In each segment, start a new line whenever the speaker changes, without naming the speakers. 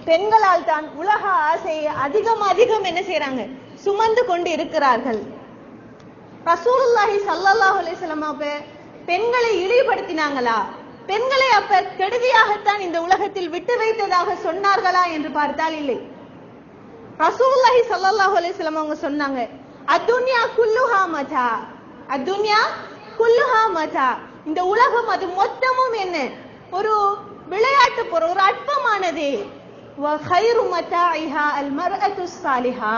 பெண்களால் தான் உலக ஆசையை அதிகம் அதிகம் என்ன செய்யறாங்க, சுமந்து கொண்டு இருக்கிறார்கள். ரசூலுல்லாஹி ஸல்லல்லாஹு அலைஹி வஸல்லம் அப்ப பெண்களை இழிவுபடுத்தினாங்களா? பெண்களை அப்ப கெடுதியாகத்தான் இந்த உலகத்தில் விட்டு வைத்ததாக சொன்னார்களா என்று பார்த்தால் இல்லை. ரசூலுல்லாஹி ஸல்லல்லாஹு அலைஹி வஸல்லம் அவங்க சொன்னாங்க, அத்துன்யா குல்லுஹா மதா, அத்துன்யா குல்லுஹா மதா, இந்த உலகம் அது மொத்தமும் என்ன, ஒரு விளையாட்டு பொருள், ஒரு அற்பமானதே. வகைரு மதாஇஹா அல் மர்அத்து ஸாலிஹா,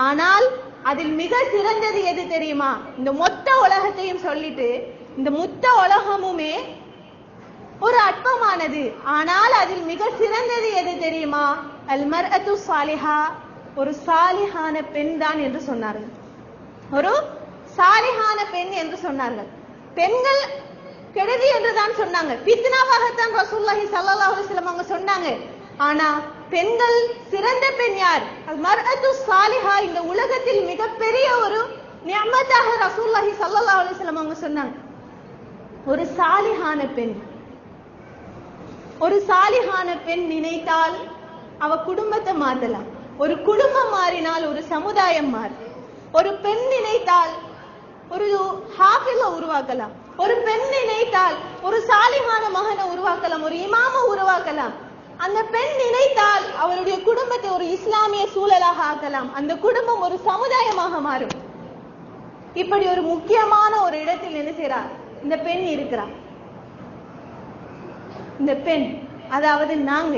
ஆனால் அதில் மிக சிறந்தது எது தெரியுமா? இந்த மொத்த உலகத்தையும் சொல்லிட்டு இந்த மொத்த உலகமுமே ஒரு அற்பமானது, ஆனால் அதில் மிக சிறந்தது எது தெரியுமா? அல் மர்அத்து ஸாலிஹா, ஒரு சாலிஹான பெண் தான் என்று சொன்னார்கள். ஒரு சாலிஹான பெண் என்று சொன்னார்கள். பெண்கள் கெடுதி என்று தான் சொன்னாங்க, ஃபித்னாவாகத்தான் ரசூலுல்லாஹி ஸல்லல்லாஹு அலைஹி வஸல்லம் அவங்க சொன்னாங்க. ஆனா பெண்கள் சிறந்த பெண் யார்? அல் மர்அத்து ஸாலிஹா, இந்த உலகத்தில் மிகப்பெரிய ஒரு நிஅமத்தாக ரசூலுல்லாஹி ஸல்லல்லாஹு அலைஹி வஸல்லம் அவங்க சொன்னாங்க. ஒரு சாலிஹான பெண், ஒரு சாலிஹான பெண் நினைத்தால் அவ குடும்பத்தை மாற்றலாம். ஒரு குடும்பம் மாறினால் ஒரு சமுதாயம் மாறும். ஒரு பெண் நினைத்தால் ஒரு ஹாஃபிஸை உருவாக்கலாம். ஒரு பெண் நினைத்தால் ஒரு சாலிஹான மகனை உருவாக்கலாம், ஒரு இமாம உருவாக்கலாம். அந்த பெண் நினைத்தால் அவருடைய குடும்பத்தை ஒரு இஸ்லாமிய சூழலாக ஆக்கலாம். அந்த குடும்பம் ஒரு சமுதாயமாக மாறும். இப்படி ஒரு முக்கியமான ஒரு இடத்தில் என்ன செய்றார் இந்த பெண் இருக்கிறார். இந்த பெண், அதாவது நாங்க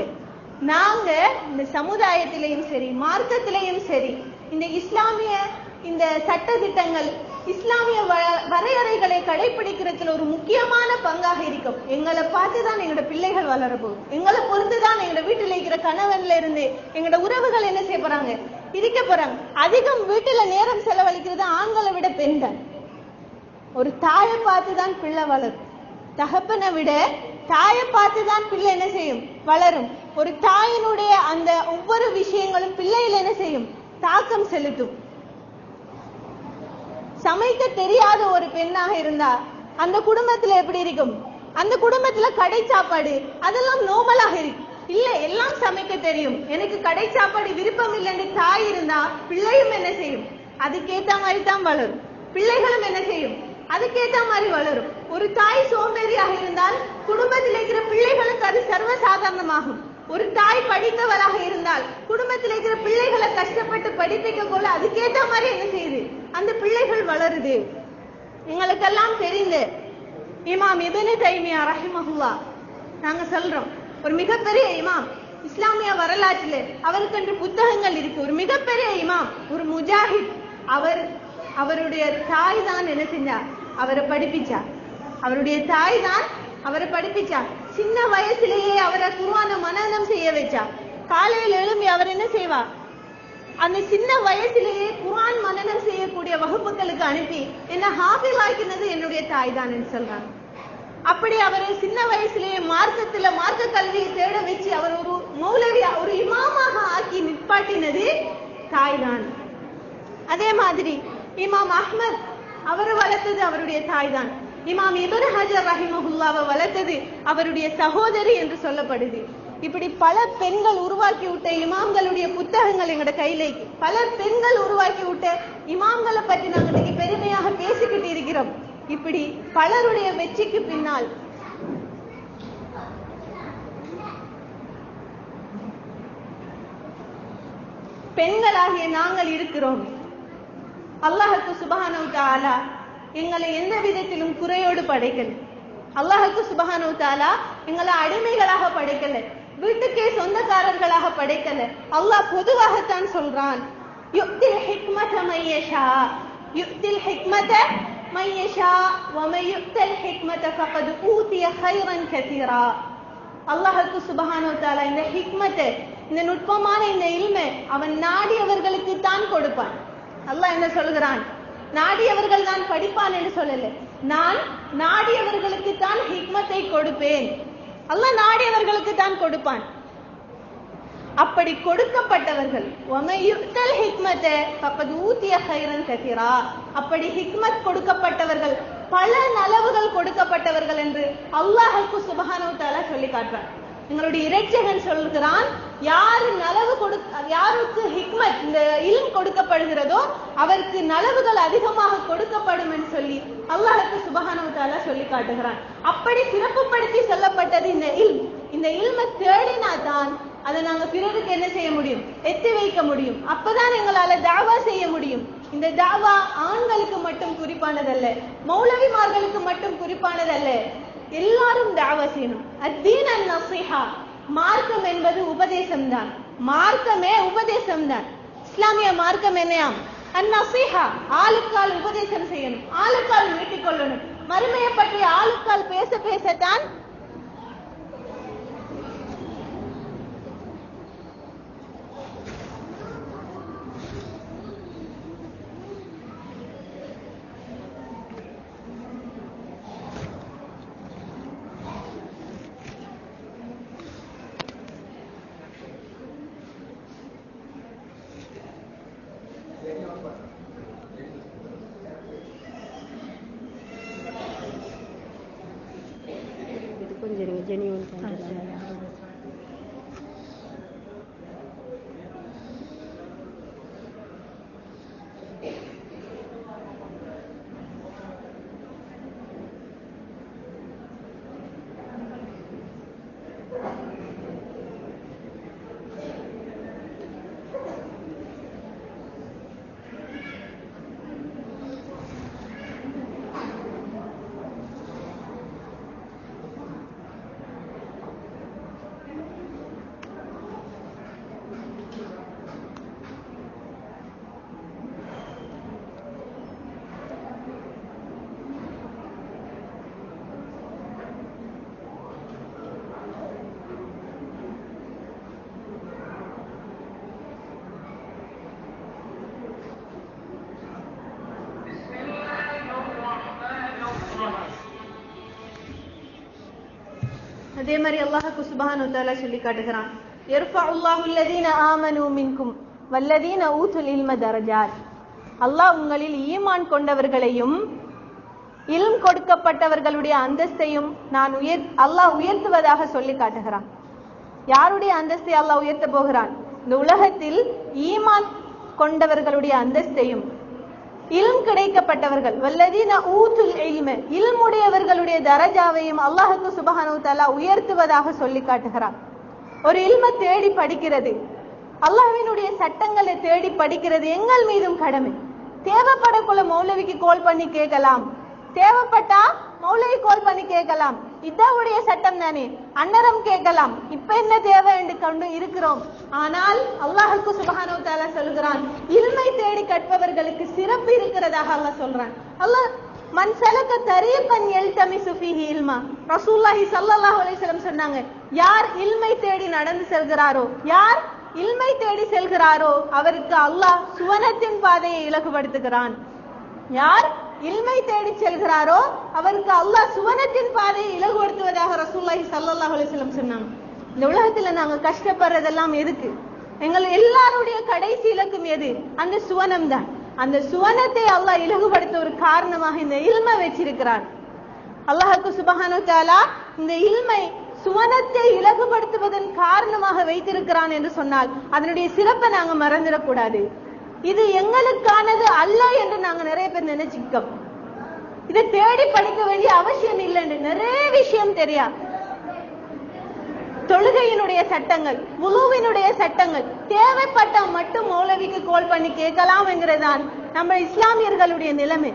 இந்த சமுதாயத்திலையும் சரி, மார்க்கத்திலையும் சரி, இந்த இஸ்லாமிய இந்த சட்ட திட்டங்கள், இஸ்லாமிய வரையறைகளை கடைபிடிக்கிறதுல ஒரு முக்கியமான பங்காக இருக்கும். எங்களை பார்த்துதான் எங்களோட பிள்ளைகள் வளர போகும். எங்களை பொறுத்துதான் எங்களோட வீட்டில் இருக்கிற கணவன்ல இருந்து எங்களோட உறவுகள் என்ன செய்ய போறாங்க, இருக்க போறாங்க. அதிகம் வீட்டுல நேரம் செலவழிக்கிறது ஆண்களை விட பெண்கள். ஒரு தாயை பார்த்துதான் பிள்ளை வளரும். தகப்பனை விட தாயை பார்த்துதான் பிள்ளை என்ன செய்யும், வளரும். ஒரு தாயினுடைய அந்த ஒவ்வொரு விஷயங்களும் பிள்ளைகள் என்ன செய்யும், தாக்கம் செலுத்தும். சமைக்க தெரியாத ஒரு பெண்ணாக இருந்தா அந்த குடும்பத்துல எப்படி இருக்கும்? அந்த குடும்பத்துல கடை சாப்பாடு அதெல்லாம் நோமலாக இருக்கும். இல்ல, எல்லாம் சமைக்க தெரியும், எனக்கு கடை சாப்பாடு விருப்பம் இல்லைன்னு தாய் இருந்தா பிள்ளையும் என்ன செய்யும், அதுக்கேத்த மாதிரி தான் வளரும். பிள்ளைகளும் என்ன செய்யும், அதுக்கேத்த மாதிரி வளரும். ஒரு தாய் சோம்பேறியாக இருந்தால் குடும்பத்தில் இருக்கிற பிள்ளைகளுக்கு அது சர்வசாதாரணமாகும். ஒரு தாய் படித்தவராக இருந்தால் குடும்பத்தில் இருக்கிற பிள்ளைகளை கஷ்டப்பட்டு படிப்பிக்க போல அதுக்கேற்ற மாதிரி என்ன செய்யுது, அந்த பிள்ளைகள் வளருது. எங்களுக்கெல்லாம் தெரிந்த இமாம் இப்னு தைமியா ரஹிமஹுல்லாஹ், நாங்க சொல்றோம், ஒரு மிகப்பெரிய இமாம். இஸ்லாமிய வரலாற்றில் அவருக்கென்று புத்தகங்கள் இருக்கு. ஒரு மிகப்பெரிய இமாம், ஒரு முஜாஹித். அவருடைய தாய் தான் என்ன செஞ்சார், அவரை படிப்பிச்சார். அவருடைய தாய் தான் அவரை படிப்பிச்சார். சின்ன வயசுலேயே அவரை குர்ஆன மனனம் செய்ய வச்சார். காலையில் எழும்பி அவர் என்ன செய்வார், அந்த சின்ன வயசுலேயே குர்ஆன் மனனம் செய்யக்கூடிய வகுப்புகளுக்கு அனுப்பி என்ன ஹாஃபிஸ் ஆக்கினது என்னுடைய தாய் தான் என்று சொல்றாங்க. அப்படி அவரை சின்ன வயசுலேயே மார்க்க கல்வியை தேட வச்சு அவர் ஒரு மௌலவியா, ஒரு இமாமாக ஆக்கி நிற்பாட்டினது தாய் தான். அதே மாதிரி இமாம் அஹ்மத் அவரை வளர்த்தது அவருடைய தாய் தான். இமாம் இப்னு ஹஜர் ரஹிமஹுல்லாவை வளர்த்தது அவருடைய சகோதரி என்று சொல்லப்படுது. இப்படி பல பெண்கள் உருவாக்கி விட்ட இமாம்களுடைய புத்தகங்கள் எங்கட கையில. பல பெண்கள் உருவாக்கி விட்ட இமாம்களை பற்றி நாங்கள் இன்னைக்கு பெருமையாக பேசிக்கிட்டு இருக்கிறோம். இப்படி பலருடைய வெற்றிக்கு பின்னால் பெண்களாகிய நாங்கள் இருக்கிறோம். அல்லாஹ்வுக்கு சுப்ஹானஹு வ தஆலா எங்களை எந்த விதத்திலும் குறையோடு படைக்கல. அல்லாஹ்வுக்கு சுப்ஹானஹு வ தஆலா எங்களை அடிமைகளாக படைக்கல, வீட்டுக்கே சொந்தக்காரர்களாக படைக்கல. அல்லாஹ் பொதுவாகத்தான் சொல்றான், யுக்தில் ஹிக்மத மையஷா, யுக்தில் ஹிக்மத மையஷா வமை யுக்தல் ஹிக்மத ஃபகத் ஊதிய கைரன் கதீரா. அல்லாஹ்வுக்கு சுப்ஹானஹு வ தஆலா இந்த ஹிக்மத்தை, இந்த நுட்பமான இந்த இல்மை அவன் நாடியவர்களுக்கு தான் கொடுப்பான். அல்லாஹ் என்ன சொல்கிறான், நாடியவர்கள் தான் படிப்பான் என்று சொல்லல, நான் நாடியவர்களுக்கு தான் ஹிக்மத்தை கொடுப்பேன். அல்லாஹ் நாடியவர்களுக்கு தான் கொடுப்பான். அப்படி கொடுக்கப்பட்டவர்கள் அப்படி ஹிக்மத் கொடுக்கப்பட்டவர்கள், பல நலவுகள் கொடுக்கப்பட்டவர்கள் என்று அல்லாஹ்வுக்கு சுப்ஹானஹு வ தஆலா சொல்லி காட்டுறார். எங்களுடைய இறைச்சகன் சொல்கிறான், யாருக்கு ஹிக்மத் இந்த இல்ம் கொடுக்கப்படுகிறதோ அவருக்கு நலவுகள் அதிகமாக கொடுக்கப்படும் என்று சொல்லி அல்லாஹ்வுக்கு சுப்ஹானஹு வ தஆலா சொல்லி காட்டுகிறான். அப்படி சிறப்புப்படுத்தி சொல்லப்பட்டது இந்த இல்மை தேடினாதான் அதை நாங்க பிறருக்கு என்ன செய்ய முடியும், எத்தி வைக்க முடியும். அப்பதான் எங்களால தாவா செய்ய முடியும். இந்த தாவா ஆண்களுக்கு மட்டும் குறிப்பானதல்ல, மௌலவிமார்களுக்கு மட்டும் குறிப்பானதல்ல, எல்லாரும் தாவா செய்யணும். அத்தீன் அன்-நஸீஹா, மார்க்கம் என்பது உபதேசம் தான். மார்க்கமே உபதேசம் தான். இஸ்லாமிய மார்க்கம் என்னையாம்? அன்-நஸீஹா, ஆளுக்கால் உபதேசம் செய்யணும், ஆளுக்கால் மீட்டிக் கொள்ளணும். மறுமையை பற்றி ஆளுக்கால் பேச பேசத்தான்
கொஞ்சம் ஜெனியூன் பண்றாங்க. அதே மாதிரி அல்லாஹ்வுக்கு சுப்ஹானஹு வ தஆலா சொல்லி காட்டுகிறான், யர்ஃபஉல்லாஹு அல்லதீன ஆமனூ மின்கும் வல்லதீன ஊதுல் இல்ம தரஜாத். அல்லாஹ் உங்களில் ஈமான் கொண்டவர்களையும் இல்ம் கொடுக்கப்பட்டவர்களுடைய அந்தஸ்தையும் அல்லாஹ் உயர்த்துவதாக சொல்லி காட்டுகிறான். யாருடைய அந்தஸ்தை அல்லாஹ் உயர்த்த போகிறான்? இந்த உலகத்தில் ஈமான் கொண்டவர்களுடைய அந்தஸ்தையும் இல்ம் கிடைக்கப்பட்டவர்கள் வல்லதீன ஊதுல் இல்ம இல்முடையவர்களுடைய தரஜாவையும் அல்லாஹ்வுக்கு சுப்ஹானஹு வ தஆலா உயர்த்துவதாக சொல்லி காட்டுகிறான். ஒரு இல்மை தேடி படிக்கிறது, அல்லாஹ்வினுடைய சட்டங்களை தேடி படிக்கிறது எங்கள் மீதும் கடமை. தேவைப்படக்குள்ள மௌலவிக்கு கால் பண்ணி கேட்கலாம், தேவைப்பட்டா மௌலவி கால் பண்ணி கேட்கலாம், இதாவுடைய சட்டம் தானே, அன்னரம் கேட்கலாம், இப்ப என்ன தேவை என்று கொண்டு இருக்கிறோம். ஆனால் அல்லாஹ்வுக்கு சுப்ஹானஹு வ தஆலா சொல்கிறான், இல்மை தேடி கற்பவர்களுக்கு சிறப்பு இருக்கிறதாக அல்லாஹ் சொல்றான். அல்லாஹ் மன் சலக தரீகன் யல்தமிசு ஃபீஹி இல்மா, ரசூலுல்லாஹி ஸல்லல்லாஹு அலைஹி வஸல்லம் சொன்னாங்க, யார் இல்மை தேடி நடந்து செல்கிறாரோ, யார் இல்மை தேடி செல்கிறாரோ அவருக்கு அல்லாஹ் சுவனத்தின் பாதையை இலகுபடுத்துகிறான். யார் இல்மை தேடி செல்கிறாரோ அவருக்கு அல்லாஹ் சுவனத்தின் பாதையை இலகுபடுத்துவதாக ரசூலுல்லாஹி ஸல்லல்லாஹு அலைஹி வஸல்லம் சொன்னாங்க. இந்த உலகத்துல நாங்க கஷ்டப்படுறதெல்லாம் எதுக்கு? எங்கள் எல்லாருடைய கடைசி இலக்கும் எது? அந்த சுவனம் தான். அந்த சுவனத்தை அல்லாஹ் இலகுபடுத்த ஒரு காரணமாக இந்த இல்மை வச்சிருக்கிறான். அல்லாஹ்வுக்கு சுப்ஹானஹு வ தஆலா இந்த இல்மை சுவனத்தை இலகுபடுத்துவதன் காரணமாக வைத்திருக்கிறான் என்று சொன்னால் அதனுடைய சிறப்பை நாங்க மறந்துடக்கூடாது. இது எங்களுக்கானது அல்ல என்று நாங்க நிறைய பேர் நினைச்சுக்கோம். இதை தேடி படிக்க வேண்டிய அவசியம் இல்லைன்னு நிறைய விஷயம் தெரியாது. தொழுகையினுடைய சட்டங்கள், வுலூவினுடைய சட்டங்கள் தேவைப்பட்ட மட்டும் மௌலவிக்கு கால் பண்ணி கேட்கலாம் என்கிறதான் நம்ம இஸ்லாமியர்களுடைய நிலைமை.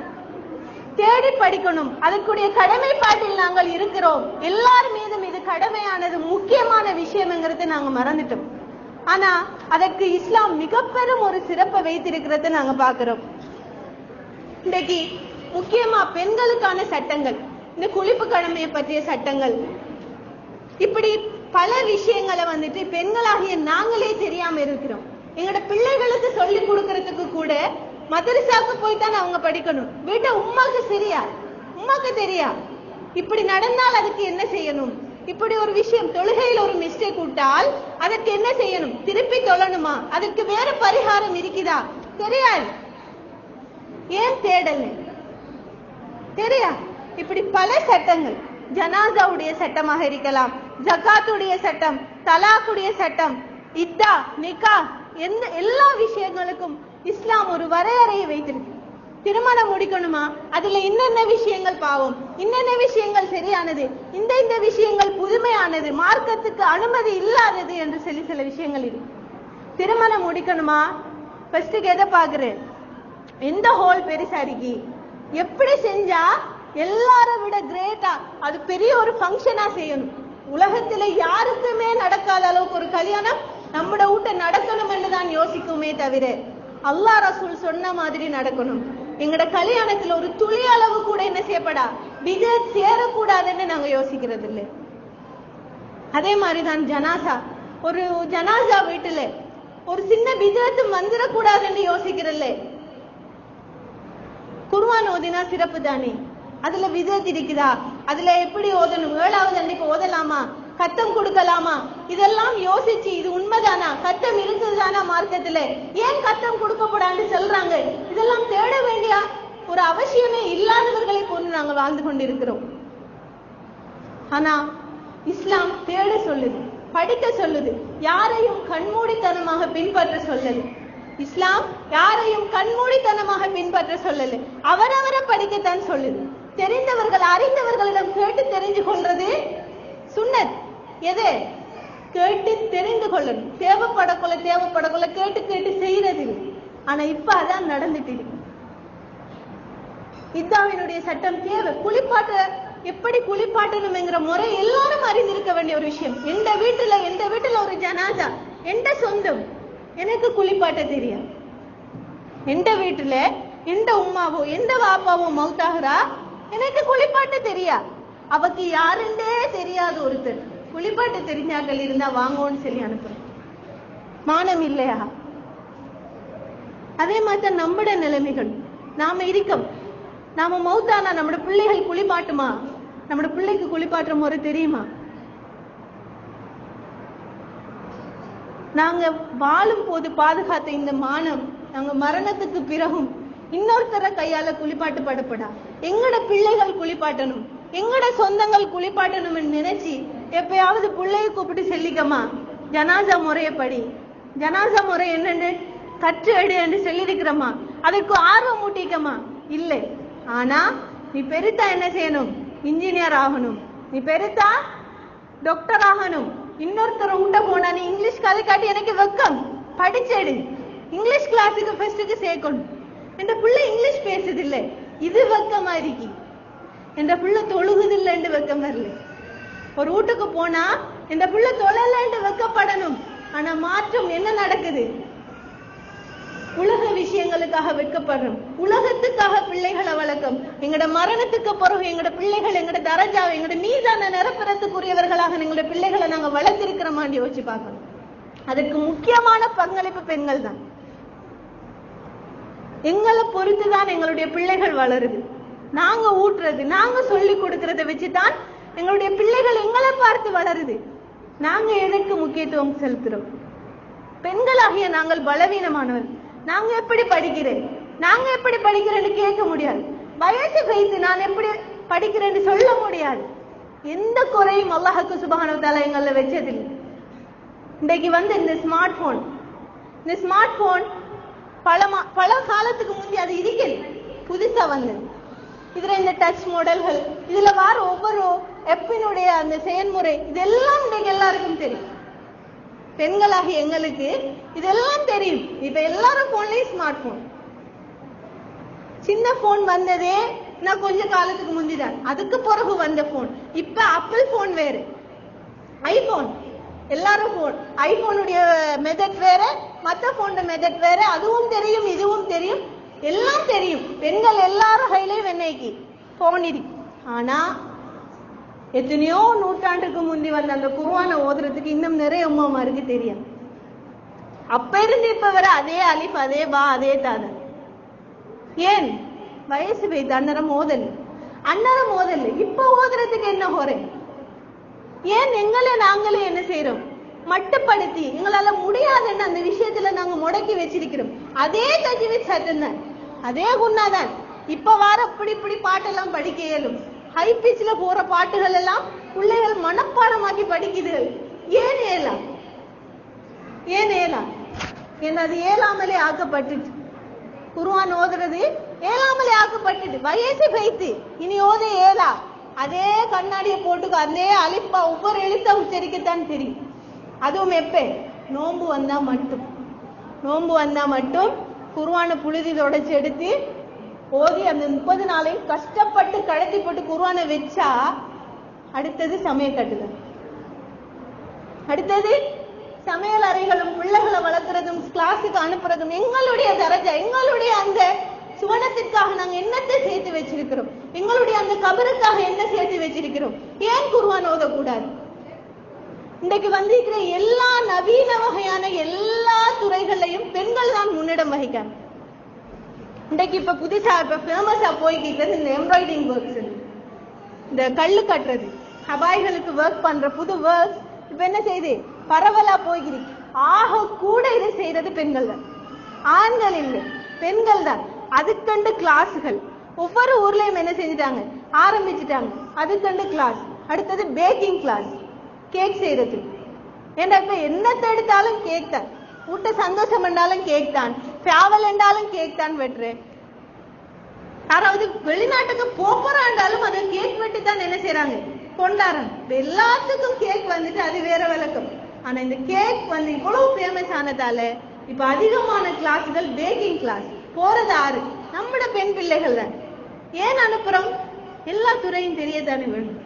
தேடி படிக்கணும், அதற்குரிய கடமைப்பாட்டில் நாங்கள் இருக்கிறோம். எல்லார் மீதும் இது கடமையானது, முக்கியமான விஷயம்ங்கிறது நாங்க மறந்துட்டோம். ஆனா அதற்கு இஸ்லாம் மிக பெரும் ஒரு சிறப்பை வைத்திருக்கிறத நாங்க பாக்குறோம். இன்றைக்கு முக்கியமா பெண்களுக்கான சட்டங்கள், இந்த குளிப்பு கடமையை பற்றிய சட்டங்கள், இப்படி பல விஷயங்களை வந்துட்டு பெண்களாகிய நாங்களே தெரியாம இருக்கிறோம். எங்களோட பிள்ளைகளுக்கு சொல்லி கொடுக்கறதுக்கு கூட மதரசாவுக்கு போய்தான் அவங்க படிக்கணும். வீட்டை உமாக்கு சரியா, உமாக்கு தெரியா, இப்படி நடந்தால் அதுக்கு என்ன செய்யணும், இப்படி ஒரு விஷயம் தொழுகையில் ஒரு மிஸ்டேக் விட்டால் அதற்கு என்ன செய்யணும், திருப்பி தொழணுமா, அதற்கு வேற பரிகாரம் இருக்குதா, தெரியாது. ஏன் தேடல தெரியா. இப்படி பல சட்டங்கள், ஜனாசாவுடைய சட்டமாக இருக்கலாம்,
ஜகாத்துடைய சட்டம், தலாக்குடைய சட்டம், இத்தா, நிக்கா, எல்லா விஷயங்களுக்கும் இஸ்லாம் ஒரு வரையறையை வைத்திருக்கு. திருமணம் முடிக்கணுமா, அதுல இன்னென்ன விஷயங்கள் பாவம், இன்னென்ன விஷயங்கள் சரியானது, இந்த விஷயங்கள் புதுமையானது, மார்க்கத்துக்கு அனுமதி இல்லாதது என்று சொல்லி சில விஷயங்கள் இருக்கு. திருமணம் முடிக்கணுமா, ஃபர்ஸ்ட்டுக்கு எதை பாக்குறேன், எந்த ஹோல் பெருசா இருக்கு, எப்படி செஞ்சா எல்லாரை விட கிரேட்டா, அது பெரிய ஒரு ஃபங்க்ஷனா செய்யணும். உலகத்துல யாருக்குமே நடக்காத அளவுக்கு ஒரு கல்யாணம் நம்மட வீட்டை நடக்கணும் என்றுதான் யோசிக்குமே தவிர அல்லாஹ் ரசூல் சொன்ன மாதிரி நடக்கணும். எங்கட கல்யாணத்துல ஒரு துளி அளவு கூட என்ன செய்யப்படா பிதஅத் சேரக்கூடாதுன்னு நாங்க யோசிக்கிறது இல்லை. அதே மாதிரிதான் ஜனாசா, ஒரு ஜனாசா வீட்டுல ஒரு சின்ன பிதஅத் வந்துடக்கூடாதுன்னு யோசிக்கிறல்ல. குர்ஆன் ஓதினா சிறப்பு தானே, அதுல பிதஅத் இருக்குதா, அதுல எப்படி ஓதணும், 7வது அன்னைக்கு ஓதலாமா, கத்தம் கொடுக்கலாமா, இதெல்லாம் யோசிச்சு இது உண்மைதானா, கத்தம் இருக்குதுதானா மார்க்கத்துல, ஏன் கத்தம் கொடுக்கப்படான்னு சொல்றாங்க, இதெல்லாம் தேட வேண்டிய ஒரு அவசியமே இல்லாதவர்களை போன்று நாங்கள் வாழ்ந்து கொண்டிருக்கிறோம். ஆனா இஸ்லாம் தேட சொல்லுது, படிக்க சொல்லுது, யாரையும் கண்மூடித்தனமாக பின்பற்ற சொல்லல. இஸ்லாம் யாரையும் கண்மூடித்தனமாக பின்பற்ற சொல்லல, அவரவரை படிக்கத்தான் சொல்லுது. தெரிந்தவர்கள் அறிந்தவர்களிடம் கேட்டு தெரிஞ்சு கொள்றது சுன்னத். எது கேட்டு தெரிந்து கொள்ளணும், தேவைப்படக்குள்ள கேட்டு கேட்டு செய்யறது. ஆனா இப்ப அதான் நடந்துட்டு இருக்கு. இத்தாவினுடைய சட்டம் தேவை. குளிப்பாட்ட எப்படி குளிப்பாட்டணும்ங்கிற முறை எல்லாரும் அறிந்திருக்க வேண்டிய ஒரு விஷயம். எந்த வீட்டுல ஒரு ஜனாசா, எந்த சொந்தம், எனக்கு குளிப்பாட்ட தெரியும். எந்த வீட்டுல எந்த உம்மாவோ எந்த வாப்பாவோ மௌத்தாகிறா, எனக்கு குளிப்பாட்ட தெரியா. அவக்கு யாருன்னே தெரியாத ஒருத்தர் குளிப்பாட்ட தெரிஞ்சாக்கள் இருந்தா வாங்கோன்னு சொல்லி அனுப்புறோம். மானம் இல்லையா? அதே மாதிரி நம்மட நிலைமைகள். நாம இருக்கோம், நாம மௌத்தானா நம்மட பிள்ளைகள் குளிப்பாட்டுமா? நம்மட பிள்ளைக்கு குளிப்பாட்டுற முறை தெரியுமா? நாங்க வாழும் போது பாதுகாத்த இந்த மானம் நாங்க மரணத்துக்கு பிறகும் இன்னொருத்தர கையால குளிப்பாட்டு படப்படா. எங்கட பிள்ளைகள் குளிப்பாட்டணும், எங்கட சொந்தங்கள் குளிப்பாட்டணும் நினைச்சு எப்பயாவது பிள்ளைய கூப்பிட்டு சொல்லிக்கமா, ஜனாசா முறைய படி, ஜனாசா முறை என்னன்னு கற்று எடு என்று சொல்லியிருக்கிறோமா? அதற்கு ஆர்வம் ஊட்டிக்கமா? இல்லை. ஆனா நீ பெருத்தா என்ன செய்யணும்? இன்ஜினியர் ஆகணும், நீ பெருத்தா டாக்டர் ஆகணும். இன்னொருத்தர் விட்ட போனா நீ இங்கிலீஷ் கதை காட்டி எனக்கு வெக்கம், படிச்செடு, இங்கிலீஷ் கிளாஸுக்கு ஃபர்ஸ்ட்டுக்கு சேர்க்கணும். என்ற பிள்ளை இங்கிலீஷ் பேசுது இல்லை, இது வெக்கமா இருக்கி. என்ற பிள்ளை தொழுகுது இல்லைன்னு வெக்கம் வரல. ஒரு வீட்டுக்கு போனா இந்த பிள்ளை தொழலன்னு வெக்கப்படணும். ஆனா மாற்றம் என்ன நடக்குது? உலக விஷயங்களுக்காக வெட்கப்படுறோம், உலகத்துக்காக பிள்ளைகளை வளர்க்கும். எங்கட மரணத்துக்கு பிறகு எங்கட பிள்ளைகள் எங்கட தரஜாவை எங்கட மீதான நிரப்பறத்துக்குரியவர்களாக எங்கட பிள்ளைகளை நாங்க வளர்த்திருக்கிறோமான்னு யோசிச்சு பார்க்கணும். அதுக்கு முக்கியமான பங்களிப்பு பெண்கள் தான். எங்களை பொறுத்துதான் எங்களுடைய பிள்ளைகள் வளருது. நாங்க ஊட்டுறது, நாங்க சொல்லி கொடுக்கறத வச்சுதான் எங்களுடைய பிள்ளைகள் எங்களை பார்த்து வளருது. நாங்க எதற்கு முக்கியத்துவம் செலுத்துறோம்? பெண்களாகிய நாங்கள் பலவீனமானவர். நாங்க எப்படி படிக்கிறேன், நாங்க எப்படி படிக்கிறேன்னு கேட்க முடியாது. வயசு வைத்து நான் எப்படி படிக்கிறேன்னு சொல்ல முடியாது. எந்த குறையும் அல்லாஹ்வுக்கு சுப்ஹானஹு வ தஆலா எங்களை வச்சதில்லை. இன்றைக்கு இந்த ஸ்மார்ட் போன் பல காலத்துக்கு முந்தி அது இருக்கல, புதுசா வந்தது. இதுல இந்த டச் மாடல்கள், இதுல வர ஒவ்வொரு ஆப்பினுடைய அந்த செயல்முறை, இதெல்லாம் இன்றைக்கு எல்லாருக்கும் தெரியும். பெண்களாகி எங்களுக்கு இதெல்லாம் தெரியும். இப்ப எல்லாரும் போன்லயும் ஸ்மார்ட் போன். சின்ன போன் வந்ததே நான் கொஞ்ச காலத்துக்கு முந்திதான், அதுக்கு பிறகு வந்த போன். இப்ப ஆப்பிள் போன் வேற, ஐபோன், எல்லாரும் போன். ஐபோனுடைய மெத்தட் வேற, மத்த போன் மெத்தட் வேற. அதுவும் தெரியும், இதுவும் தெரியும், எல்லாம் தெரியும். பெண்கள் எல்லாரும் கையிலையும் வெண்ணைக்கு போன் இருக்கு. ஆனா எத்தனையோ நூற்றாண்டுக்கு முந்தி வந்த அந்த குர்ஆனை ஓதுறதுக்கு இன்னும் நிறைய உம்மாமாருக்கு தெரியும். அப்ப இருந்து இப்ப வர அதே அலிஃப், அதே பா, அதே தாதன். ஏன்? வயசு வைத்து அன்னரம் ஓதல். இப்ப ஓதுறதுக்கு என்ன குறை? ஏன் எங்களை நாங்களே என்ன செய்யறோம்? மட்டுப்படுத்தி எங்களால முடியாதுன்னு அந்த விஷயத்துல நாங்க முடக்கி வச்சிருக்கிறோம். அதே தஜ்வீத் சட்டம் தான், அதே குன்னாதான். இப்ப வார இப்படி பாட்டெல்லாம் படிக்க இயலும். ஹை பிச்ல போற பாட்டுகள் எல்லாம் பிள்ளைகள் மனப்பாடமாக்கி படிக்குதுகள். ஏன் ஏலாம்? ஏன் ஏலாம்? ஏன்னா அது ஏலாமலே ஆக்கப்பட்டுட்டு, குர்ஆன் ஓதுறது ஏலாமலே ஆக்கப்பட்டுட்டு, வயசு வைத்து இனி ஓத ஏலா. அதே கண்ணாடியை போட்டுக்க, அதே அலிப்பா ஒவ்வொரு எழுத்த உச்சரிக்கத்தான் தெரியும். அதுவும் எப்ப? நோன்பு வந்தா மட்டும். நோன்பு வந்தா மட்டும் குர்ஆனை புழுதி தொடச்சு எடுத்து ஓதி அந்த 30 நாளையும் கஷ்டப்பட்டு கடத்தி போட்டு குர்ஆனை வச்சா அடுத்தது சமய கட்டுதல், அடுத்தது சமையல் அறைகளும் பிள்ளைகளை வளர்க்கறதும் கிளாஸுக்கு அனுப்புறதும். எங்களுடைய தரஜா, எங்களுடைய அந்த சுவனத்திற்காக நாங்க என்னத்தை சேர்த்து வச்சிருக்கிறோம்? எங்களுடைய அந்த கபருக்காக என்ன சேர்த்து வச்சிருக்கிறோம்? ஏன் குர்ஆன் ஓதக்கூடாது? இன்றைக்கு வந்திருக்கிற எல்லா நவீன வகையான எல்லா துறைகளையும் பெண்கள் தான் முன்னிடம் வகிக்காங்க. இன்றைக்கு இப்ப புதுசா இப்ப ஃபேமஸா போய்கிட்டு இந்த எம்ப்ராய்டிங் ஒர்க்ஸ், இந்த கல்லு கட்டுறது, ஹபாய்களுக்கு ஒர்க் பண்ற புது ஒர்க்ஸ் இப்ப என்ன செய்யுது? பரவலா போய்கிறது. ஆக கூட இதை செய்யறது பெண்கள் தான், ஆண்கள் இல்லை, பெண்கள் தான். அதுக்கண்டு கிளாஸுகள் ஒவ்வொரு ஊர்லயும் என்ன செஞ்சுட்டாங்க? ஆரம்பிச்சுட்டாங்க. அதுக்கண்டு கிளாஸ். அடுத்தது பேக்கிங் கிளாஸ், கேக் செய்யறது. ஏன்னா இப்ப என்னத்தை எடுத்தாலும் கேக் தான். வீட்டை சந்தோஷம் என்றாலும் கேக் தான், டிராவல் என்றாலும் கேக் தான் வெட்டுறேன். யாராவது வெளிநாட்டுக்கு போறாண்டாலும் அதை கேக் வெட்டி தான் என்ன செய்யறாங்க? கொண்டாடுறாங்க. எல்லாத்துக்கும் கேக் வந்துட்டு அது வேற விளக்கம். ஆனா இந்த கேக் வந்து இவ்வளவு ஃபேமஸ் ஆனதால இப்ப அதிகமான கிளாஸுகள் பேக்கிங் கிளாஸ் போறது ஆறு நம்மட பெண் பிள்ளைகள் தான். ஏன் அனுப்புறோம்? எல்லா துறையும் தெரியத்தானே வேணும்,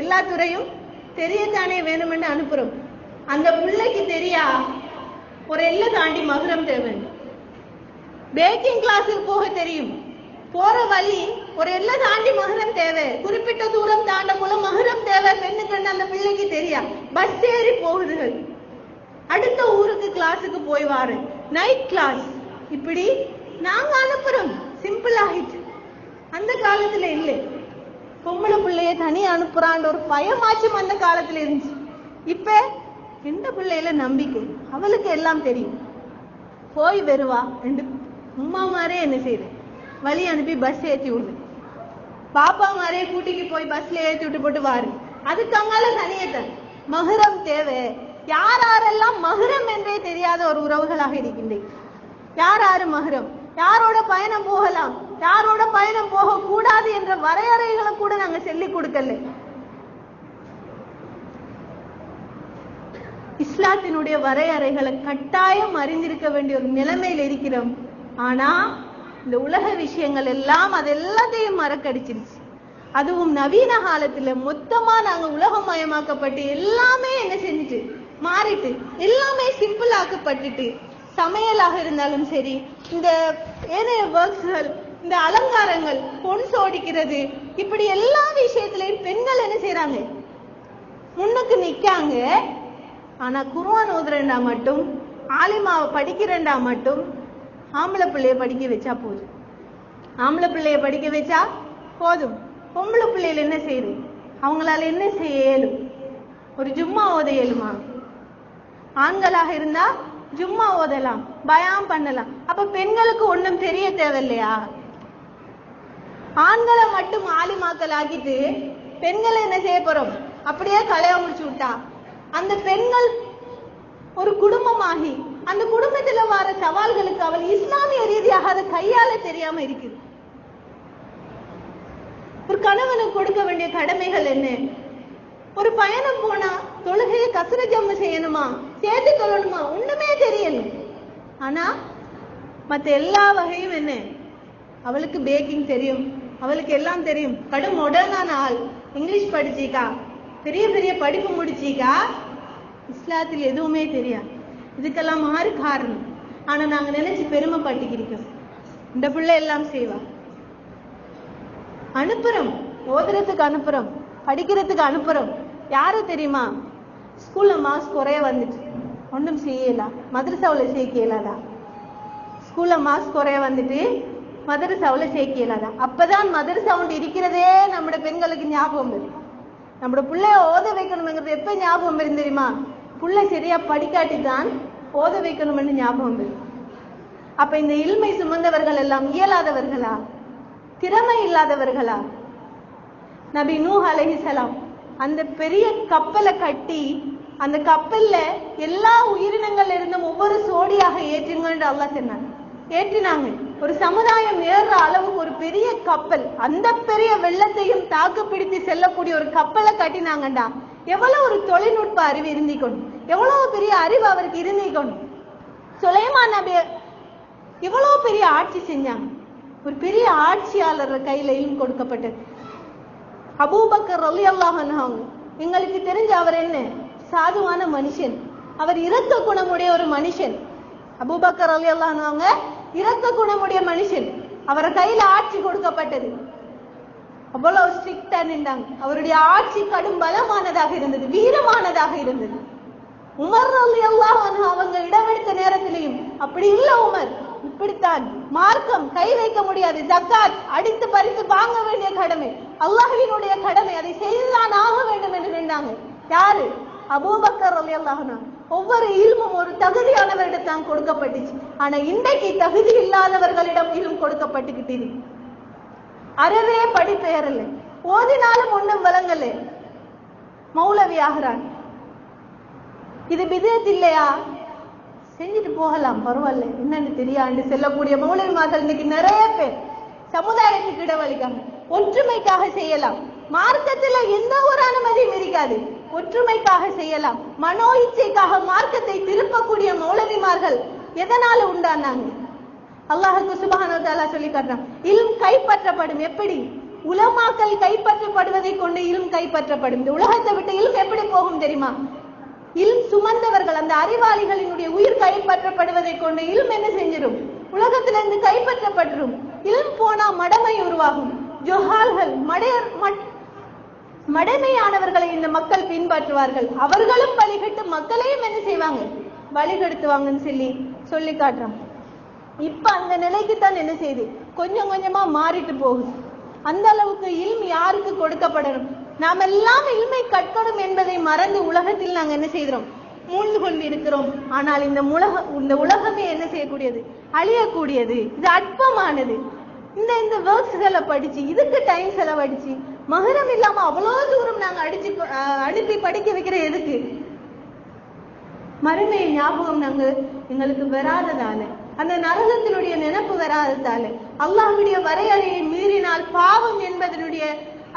எல்லா துறையும் தெரியத்தானே வேணும் என்று அனுப்புறோம். அந்த பிள்ளைக்கு தெரியா ஒரு எல்லை தாண்டி மகுரம் தேவை. பேக்கிங் கிளாஸுக்கு போக தெரியும், போற வழி ஒரு எல்லை தாண்டி மகுரம் தேவை, குறிப்பிட்ட தூரம் தாண்ட போல மகுரம் தேவை பெண்ணுக்கு அந்த பிள்ளைக்கு தெரியா. பஸ் ஏறி போகுதுகள், அடுத்த ஊருக்கு கிளாஸுக்கு போய் வாரு, நைட் கிளாஸ். இப்படி நாங்க அனுப்புறோம். சிம்பிள் ஆகிட்டு. அந்த காலத்துல இல்லை, பொம்பளை பிள்ளைய தனி அனுப்புறான் ஒரு பயமாச்சும் அந்த காலத்துல இருந்துச்சு. இப்ப எந்த பிள்ளையில நம்பிக்கை? அவளுக்கு எல்லாம் தெரியும், போய் வருவா ரெண்டு உமா மாரே என்ன செய்யுது? வழி அனுப்பி பஸ் ஏற்றி விடுது. பாப்பா மாரே கூட்டிக்கு போய் பஸ்ல ஏற்றி விட்டு போட்டு வாரு. அதுக்கு அங்கால தனியத்தான் மகுரம் தேவை. யாரெல்லாம் மகுரம் என்றே தெரியாத ஒரு உறவுகளாக இருக்கின்றேன். யாரு மகுரம், யாரோட பயணம் போகலாம், யாரோட பயணம் போக கூடாது என்ற வரையறைகளை கூட நாங்க சொல்லிக் கொடுக்கல. இஸ்லாத்தினுடைய வரையறைகளை கட்டாயம் அறிந்திருக்க வேண்டிய ஒரு நிலைமையில் இருக்கிறோம். ஆனா இந்த உலக விஷயங்கள் எல்லாம் அது எல்லாத்தையும் மறக்கடிச்சிருச்சு. அதுவும் நவீன காலத்துல மொத்தமா நாங்க உலகமயமாக்கப்பட்டு எல்லாமே என்ன செஞ்சுட்டு மாறிட்டு, எல்லாமே சிம்பிள் ஆக்கப்பட்டுட்டு, சமையலாக இருந்தாலும் சரி, இந்த ஏனைய ஒர்க்ஸ்கள், இந்த அலங்காரங்கள், பொன் சோடிக்கிறது, இப்படி எல்லா விஷயத்திலையும் பெண்கள் என்ன செய்யறாங்க? முன்னுக்கு நிக்காங்க. ஆனா குர்ஆன் ஓதுறேன்டா மட்டும், ஆலிமாவை படிக்கிறேன்டா மட்டும் ஆம்பளை பிள்ளைய படிக்க வச்சா போதும். ஆம்பளை பிள்ளைய படிக்க வச்சா போதும். பொம்பளை பிள்ளைகள் என்ன செய்யுது? அவங்களால என்ன செய்ய இயலும்? ஒரு ஜும்மா ஓத இயலுமா? ஆண்களாக இருந்தா ஜும்மா ஓதலாம், பயான் பண்ணலாம். அப்ப பெண்களுக்கு ஒண்ணும் தெரிய தேவையில்லையா? ஆண்களை மட்டும் ஆலிமாக்கள் ஆக்கிட்டு பெண்களை என்ன செய்ய போறோம்? அப்படியே கலைய முடிச்சு விட்டா அந்த பெண்கள் ஒரு குடும்பமாகி அந்த குடும்பத்துல வர சவால்களுக்கு அவள் இஸ்லாமிய ரீதியாக அதை கையாள தெரியாம இருக்குது. ஒரு கணவனுக்கு கொடுக்க வேண்டிய கடமைகள் என்ன? ஒரு பயணம் போனா தொழுகையை கசர ஜம்மு செய்யணுமா, சேர்த்து தொழணுமா, ஒண்ணுமே தெரியல. ஆனா மத்த எல்லா வகையும் என்ன? அவளுக்கு பேக்கிங் தெரியும், அவளுக்கு எல்லாம் தெரியும். கடும் மாடர்னான ஆள், இங்கிலீஷ் படிச்சிக்கா, பெரிய பெரிய படிப்பு முடிச்சிக்கா, இஸ்லாத்தில் எதுவுமே தெரியாது. இதுக்கெல்லாம் மாறு காரணம். ஆனா நாங்க நினைச்சு பெருமைப்பட்டுக்கிறோம், இந்த பிள்ளை எல்லாம் செய்வா. அனுப்புறோம், ஓதுறதுக்கு அனுப்புறோம், படிக்கிறதுக்கு அனுப்புறோம். யாரு தெரியுமா? ஸ்கூல்ல மார்க்ஸ் குறைய வந்துட்டு ஒன்றும் செய்யலாம், மதரசாவுல சேர்க்கலாதா? ஸ்கூல்ல மார்க்ஸ் குறைய வந்துட்டு மதரசாவுல சேர்க்கலாதா? அப்பதான் மதரசாவுண்டு இருக்கிறதே நம்மட பெண்களுக்கு ஞாபகம் வரும். நம்மட பிள்ளைய ஓத வைக்கணுங்கிறது எப்ப ஞாபகம் வரும் தெரியுமா? பிள்ளை சரியா படிக்காட்டி தான் ஓத வைக்கணும்னு ஞாபகம் வரும். அப்ப இந்த இல்மை சுமந்தவர்கள் எல்லாம் இயலாதவர்களா, திறமை இல்லாதவர்களா? நபி நூஹ் அலைஹிஸ்ஸலாம்
அந்த பெரிய கப்பலை கட்டி அந்த கப்பல்ல எல்லா உயிரினங்கள்ல இருந்தும் ஒவ்வொரு சோடியாக ஏற்றுங்கன்னு அல்லாஹ் சொன்னாங்க. ஏற்றினாங்க. ஒரு சமுதாயம் ஏறுற அளவுக்கு ஒரு பெரிய கப்பல், அந்த பெரிய வெள்ளத்தையும் தாக்கு பிடித்து செல்லக்கூடிய ஒரு கப்பலை கட்டினாங்கண்டா எவ்வளவு ஒரு தொழில்நுட்ப அறிவு இருந்திக்கணும், எவ்வளவு பெரிய அறிவு அவருக்கு இருந்திக்கணும். சுலைமான் நபி எவ்வளவு பெரிய ஆட்சி செஞ்சாங்க. ஒரு பெரிய ஆட்சியாளர் கையில இல்ம் கொடுக்கப்பட்டது. அபூபக்கர் ரலியல்லாஹு அன்ஹு எங்களுக்கு தெரிஞ்ச அவர் என்ன சாதுவான மனுஷன், அவர் இரக்க குணமுடைய ஒரு மனுஷன். அபூபக்கர் ரலியல்லாஹு அன்ஹு இரக்க குணமுடைய மனுஷன். அவர் கையில ஆட்சி கொடுக்கப்பட்டது. அவ்வளவு ஸ்ட்ரிக்டா நின்றாங்க. அவருடைய ஆட்சி கடும் பலமானதாக இருந்தது, வீரமானதாக இருந்தது. உமர் ரலியல்லாஹு அன்ஹு அவங்க இடமெடுத்த நேரத்திலையும் அப்படி இல்ல, உமர் இப்படித்தான் மார்க்கம், கை வைக்க முடியாது, ஜக்காத் அடித்து பறித்து வாங்க வேண்டிய கடமை, அல்லாஹ்வினுடைய கடமை, அதை செய்துதான் ஆக வேண்டும் என்று நின்றாங்க. யாரு? அபூபக்கர் ரலியல்லாஹு அன்ஹு. ஒவ்வொரு இல்மும் ஒரு தகுதியானவரிடம் கொடுக்கப்பட்டுச்சு. ஆனா இன்றைக்கு தகுதி இல்லாதவர்களிடம் இல்ம் கொடுக்கப்பட்டுக்கிட்டு அறவே படிப்பெயரல, ஓதினாலும் ஒண்ணும் விளங்கல, மௌலவி ஆகிறான். இது பிதஅத் இல்லையா? செஞ்சுட்டு போகலாம், பரவாயில்ல, என்னன்னு தெரியாது செல்லக்கூடிய மௌலவிமார்கள் இன்னைக்கு நிறைய பேர் சமுதாயத்துக்கு இடவழிக்காங்க. ஒற்றுமைக்காக செய்யலாம், மார்க்கத்துல எந்த ஒரு அனுமதியும் இருக்காது, ஒற்றுமைக்காக செய்யலாம். மனோ இச்சைக்காக மார்க்கத்தை திருப்பக்கூடிய மௌலவிமார்கள் எதனால உண்டானாங்க? அல்லாஹ்வுக்கு சுப்ஹானஹு வ தஆலா சொல்லி காட்டுறான், இல்ம் கைப்பற்றப்படும். எப்படி? உலமாக்கள் கைப்பற்றப்படுவதை கொண்டு இல்ம் கைப்பற்றப்படும். இந்த உலகத்தை விட்டு இல்ம் எப்படி போகும் தெரியுமா? இல்ம் சுமந்தவர்கள், அந்த அறிவாளிகளினுடைய உயிர் கைப்பற்றப்படுவதை கொண்டு இல்ம் என்ன செஞ்சிடும்? உலகத்திலிருந்து கைப்பற்றப்பட்டுரும். இல்ம் போனா மடமை உருவாகும். ஜொஹால்கள், மடமையானவர்களை இந்த மக்கள் பின்பற்றுவார்கள். அவர்களும் வழிகட்டு மக்களையும் என்ன செய்வாங்க? வழிகெடுத்துவாங்கன்னு சொல்லி காட்டுறாங்க. இப்ப அந்த நிலைக்கு தான் என்ன செய்யுது? கொஞ்சம் கொஞ்சமா மாறிட்டு போகுது. அந்த அளவுக்கு இல்ம் யாருக்கு கொடுக்கப்படணும்? நாம் எல்லாம் இல்மை கற்கணும் என்பதை மறந்து உலகத்தில் நாங்க என்ன செய்கிறோம்? மூழ்கு கொண்டு இருக்கிறோம். ஆனால் இந்த உலகமே என்ன செய்யக்கூடியது? அழியக்கூடியது. இது அற்பமானது. இந்த வேர்ட்ஸ்களை படிச்சு இதுக்கு டைம் செலவடிச்சு மகரம் இல்லாம அவ்வளவு தூரம் நாங்க அனுப்பி படிக்க வைக்கிற எதுக்கு? மறுமை ஞாபகம் எங்களுக்கு வராததால, அந்த நரகத்தினுடைய நினைப்பு வராததால, அல்லாஹ்வுடைய வரையறையை மீறினால் பாவம் என்பதனுடைய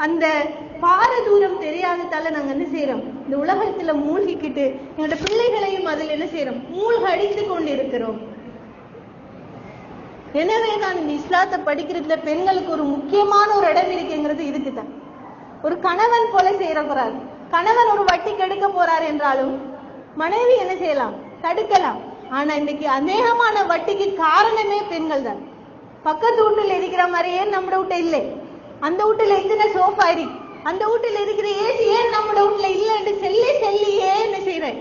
அந்த பாரதூரம் தெரியாததால நாங்க என்ன செய்யறோம்? இந்த உலகத்துல மூழ்கிக்கிட்டு எங்களோட பிள்ளைகளையும் அதில் என்ன செய்யறோம்? மூழ்கடித்து கொண்டு இருக்கிறோம். எனவே நான் இந்த இஸ்லாத்தை படிக்கிறதுல பெண்களுக்கு ஒரு முக்கியமான ஒரு இடம் இருக்குங்கிறது இதுக்குதான். ஒரு கணவன் போல செய்யக்கூடாது. கணவன் ஒரு வட்டி கெடுக்க போறார் என்றாலும் மனைவி என்ன செய்யலாம்? தடுக்கலாம். ஆனா இன்னைக்கு அநேகமான வட்டிக்கு காரணமே பெண்கள் தான். பக்கத்து வீட்டுல இருக்கிற மாதிரியே நம்ம வீட்டை இல்லை, அந்த வீட்டுல எத்தனை சோஃபா இருக்கு, அந்த வீட்டுல இருக்கிற ஏசி ஏன் நம்ம வீட்டுல இல்லை என்று சொல்லியே என்ன செய்யறேன்?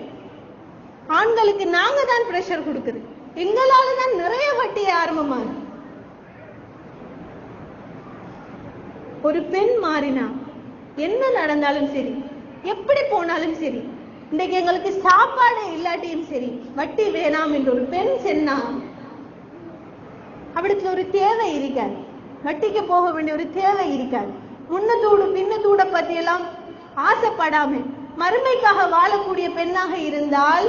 ஆண்களுக்கு நாங்க தான் பிரஷர் கொடுக்குது. எங்களாலதான் நிறைய வட்டி ஆரம்பமாகும். ஒரு பெண் மாறினா என்ன நடந்தாலும் சரி, எப்படி போனாலும் சரி, இன்னைக்கு எங்களுக்கு சாப்பாடு இல்லாட்டியும் சரி வட்டி வேணாம் என்று ஒரு பெண் சொன்னா அவளுக்கு ஒரு தேவை இருக்காது, வட்டிக்கு போக வேண்டிய ஒரு தேவை இருக்காது. முன்னத்தூடு பின்னத்தூட பத்தி எல்லாம் ஆசைப்படாம மறுமைக்காக வாழக்கூடிய பெண்ணாக இருந்தால்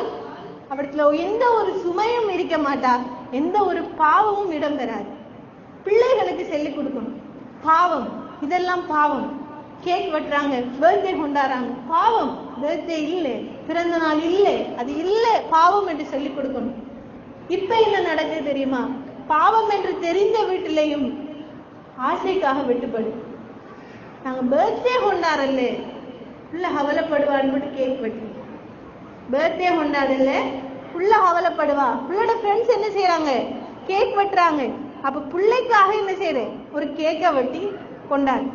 அவளுக்கு எந்த ஒரு சுமையும் இருக்க மாட்டா, எந்த ஒரு பாவமும் இடம்பெறாது. பிள்ளைகளுக்கு சொல்லிக் கொடுக்கணும். பாவம், இதெல்லாம் பாவம். கேக் வெட்டுறாங்க, பர்த்டே கொண்டாடுறாங்க, பாவம். பர்த்டே இல்லை, பிறந்த நாள் இல்லை, அது இல்லை, பாவம் என்று சொல்லிக் கொடுக்கணும். இப்ப என்ன நடக்குது தெரியுமா? பாவம் என்று தெரிந்த வீட்டிலையும் ஆசைக்காக வெட்டுப்படு. நாங்க பர்த்டே கொண்டாடல, புள்ள அவலப்படுவான்னு கேக் வெட்டு. பர்த்டே கொண்டாடல, புள்ள அவலப்படுவா. புள்ளோட ஃப்ரெண்ட்ஸ் என்ன செய்யறாங்க? கேக் வெட்டுறாங்க. அப்ப பிள்ளைக்காக என்ன செய்யறேன்? ஒரு கேக்கை வெட்டி கொண்டாடு.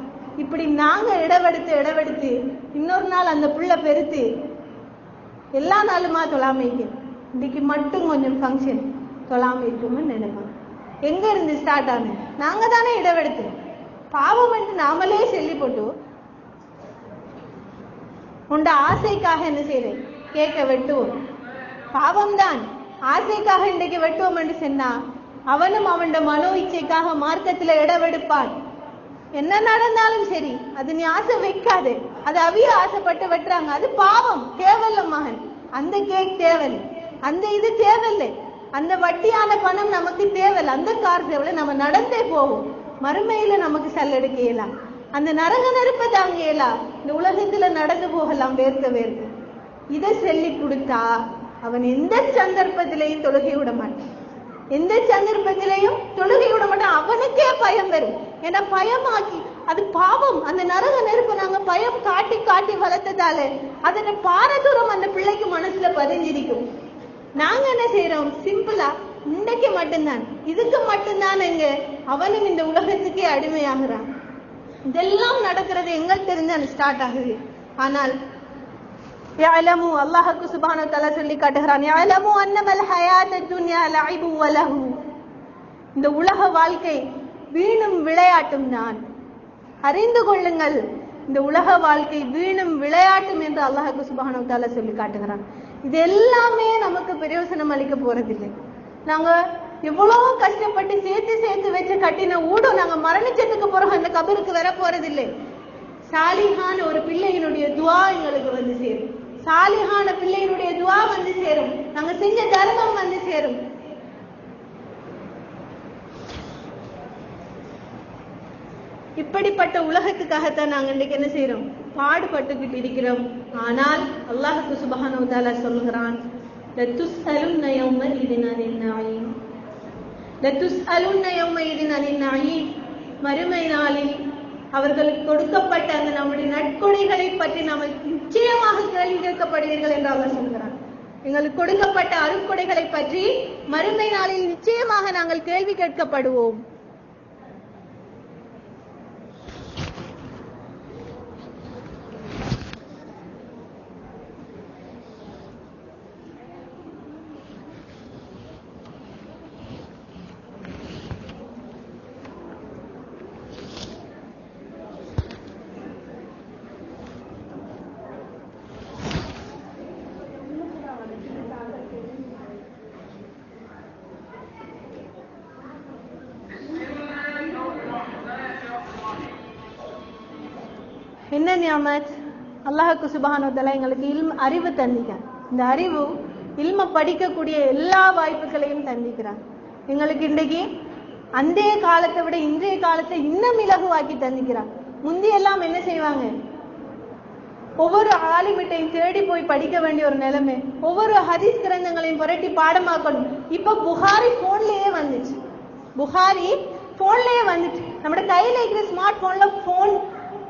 இப்படி நாங்க இடவெடுத்து இன்னொரு நாள் அந்த புள்ள பெருத்து எல்லா நாளுமா தொழாம இருக்கும். இன்னைக்கு மட்டும் கொஞ்சம் ஃபங்க்ஷன் தொழாம இருக்கும்னு நினைப்பாங்க. எங்க இருந்து ஸ்டார்ட் ஆகுது? நாங்க தானே இடவெடுத்து பாவம் என்று நாமளே சொல்லி போட்டு உண்ட ஆசைக்காக என்ன செய்யறேன்? கேட்க வெட்டுவோம். பாவம் தான். ஆசைக்காக இன்றைக்கு வெட்டுவோம் என்று சொன்னா அவனும் அவன் மனோ இச்சைக்காக மார்க்கத்துல இடவெடுப்பான்.
என்ன நடந்தாலும் சரி அது நீ ஆசை வைக்காது. அது அவிய ஆசைப்பட்டு வெட்டுறாங்க, அது பாவம், தேவையில்ல மகன். அந்த கேக் தேவையில்லை, அந்த இது தேவையில்லை, அந்த வட்டியான பணம் நமக்கு தேவையில்லை, அந்த கார் தேவையில்லை, நம்ம நடந்தே போவோம். மறுமையில நமக்கு சல்லெடுக்க இயலாம், அந்த நரக நெருப்பை தாங்க இயலாம், இந்த உலகத்துல நடந்து போகலாம் வேர்க்க வேர்க்க. இதை சொல்லி கொடுத்தா அவன் எந்த சந்தர்ப்பத்திலையும் தொழுகை விட மாட்டான், எந்த சந்தர்ப்பத்திலையும் தொழுகை விட மாட்டான். அவனுக்கே பயம் வரும். ஏன்னா பயமாக்கி அது பாவம். அந்த நரக நெருப்பு நாங்க பயம் காட்டி காட்டி வளர்த்ததால அதோட பாரதூரம் அந்த பிள்ளைக்கு மனசுல பதிஞ்சிருக்கும். நாங்க என்ன செய்யறோம், சிம்பிளா இன்றைக்கு மட்டும்தான், இதுக்கு மட்டும்தான் எங்க அவனும் இந்த உலகத்துக்கே அடிமையாகிறான். இதெல்லாம் நடக்கிறது எங்களுக்கு தெரிஞ்சு ஸ்டார்ட் ஆகுது. ஆனால் يعلموا அல்லாஹ் சுப்ஹானஹு வ தஆலா சொல்லி காட்டுகிறான், يعلموا انما الحياه الدنيا لعب ولهو. இந்த உலக வாழ்க்கை வீணும் விளையாட்டும் தான். அறிந்து கொள்ளுங்கள், இந்த உலக வாழ்க்கை வீணும் விளையாட்டும் என்று அல்லாஹ் சுப்ஹானஹு வ தஆலா சொல்லி காட்டுகிறான். இது எல்லாமே நமக்கு பிரயோஜனம் அளிக்க போறதில்லை. நாங்க எவ்வளவு கஷ்டப்பட்டு சேர்த்து சேர்த்து வச்சு கட்டின ஊடு நாங்க மரணிச்சதுக்கு பிறகு அந்த கபருக்கு வர போறதில்லை. சாலிஹான ஒரு பிள்ளையினுடைய துவா எங்களுக்கு வந்து சேரும், சாலிஹான பிள்ளையினுடைய துவா வந்து சேரும், நாங்க செஞ்ச தர்மம் வந்து சேரும். இப்படிப்பட்ட உலகத்துக்காகத்தான் நாங்க இன்னைக்கு என்ன செய்யறோம், பாடுபட்டுக்கிட்டு இருக்கிறோம். ஆனால் அல்லாஹ் சுப்ஹானஹு வ தஆலா சொல்கிறான், லதுஸ்அலுன்ன யௌமஇதின் அனின் நஈம், லதுஸ்அலுன்ன யௌமஇதின் அனின் நஈம். மறுமை நாளில் அவர்களுக்கு கொடுக்கப்பட்ட அந்த நம்முடைய நற்கொடைகளை பற்றி நாம் நிச்சயமாக கேள்வி கேட்கப்படுவீர்கள் என்று அல்லாஹ் சொல்கிறான். எங்களுக்கு கொடுக்கப்பட்ட அருட்கொடைகளை பற்றி மறுமை நாளில் நிச்சயமாக நாங்கள் கேள்வி கேட்கப்படுவோம். என்ன நியாமத், அல்லாஹ் சுப்ஹானஹு வ தஆலா எங்களுக்கு அறிவு தந்திக்கிறான். இந்த அறிவு இல்ம படிக்கக்கூடிய எல்லா வாய்ப்புகளையும் தந்திக்கிறான். எங்களுக்கு இன்றைக்கு அந்தைய காலத்தை விட இன்றைய காலத்தை இன்னும் இலகுவாக்கி தந்திக்கிறான். முந்தியெல்லாம் என்ன செய்வாங்க, ஒவ்வொரு ஆலிமிட்டையும் தேடி போய் படிக்க வேண்டிய ஒரு நிலைமை, ஒவ்வொரு ஹதீஸ் கிரந்தங்களையும் புரட்டி பாடமாக்கணும். இப்ப புகாரி போன்லயே வந்துச்சு, புகாரி போன்லயே வந்துச்சு. நம்ம கையில இருக்கிற ஸ்மார்ட்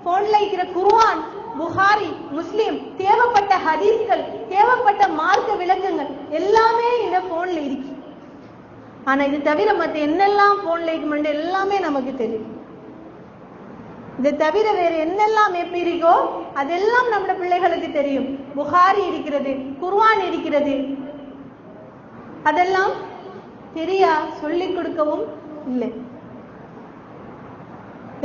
போன்ல இருக்கிற குர்ஆன், புகாரி, முஸ்லிம், தேவைப்பட்ட ஹதீஸ்கள், தேவைப்பட்ட மார்க்க விளக்கங்கள் எல்லாமே இந்த போன்ல இருக்கு. ஆனா இது தவிர மத்த என்னெல்லாம் போன்ல இருக்கு எல்லாமே நமக்கு தெரியும். இதை தவிர வேற என்னெல்லாம் எப்படி இருக்கோ அதெல்லாம் நம்ம பிள்ளைகளுக்கு தெரியும். புகாரி இருக்கிறது, குர்ஆன் இருக்கிறது, அதெல்லாம் தெரியா சொல்லிக் கொடுக்கவும் இல்லை.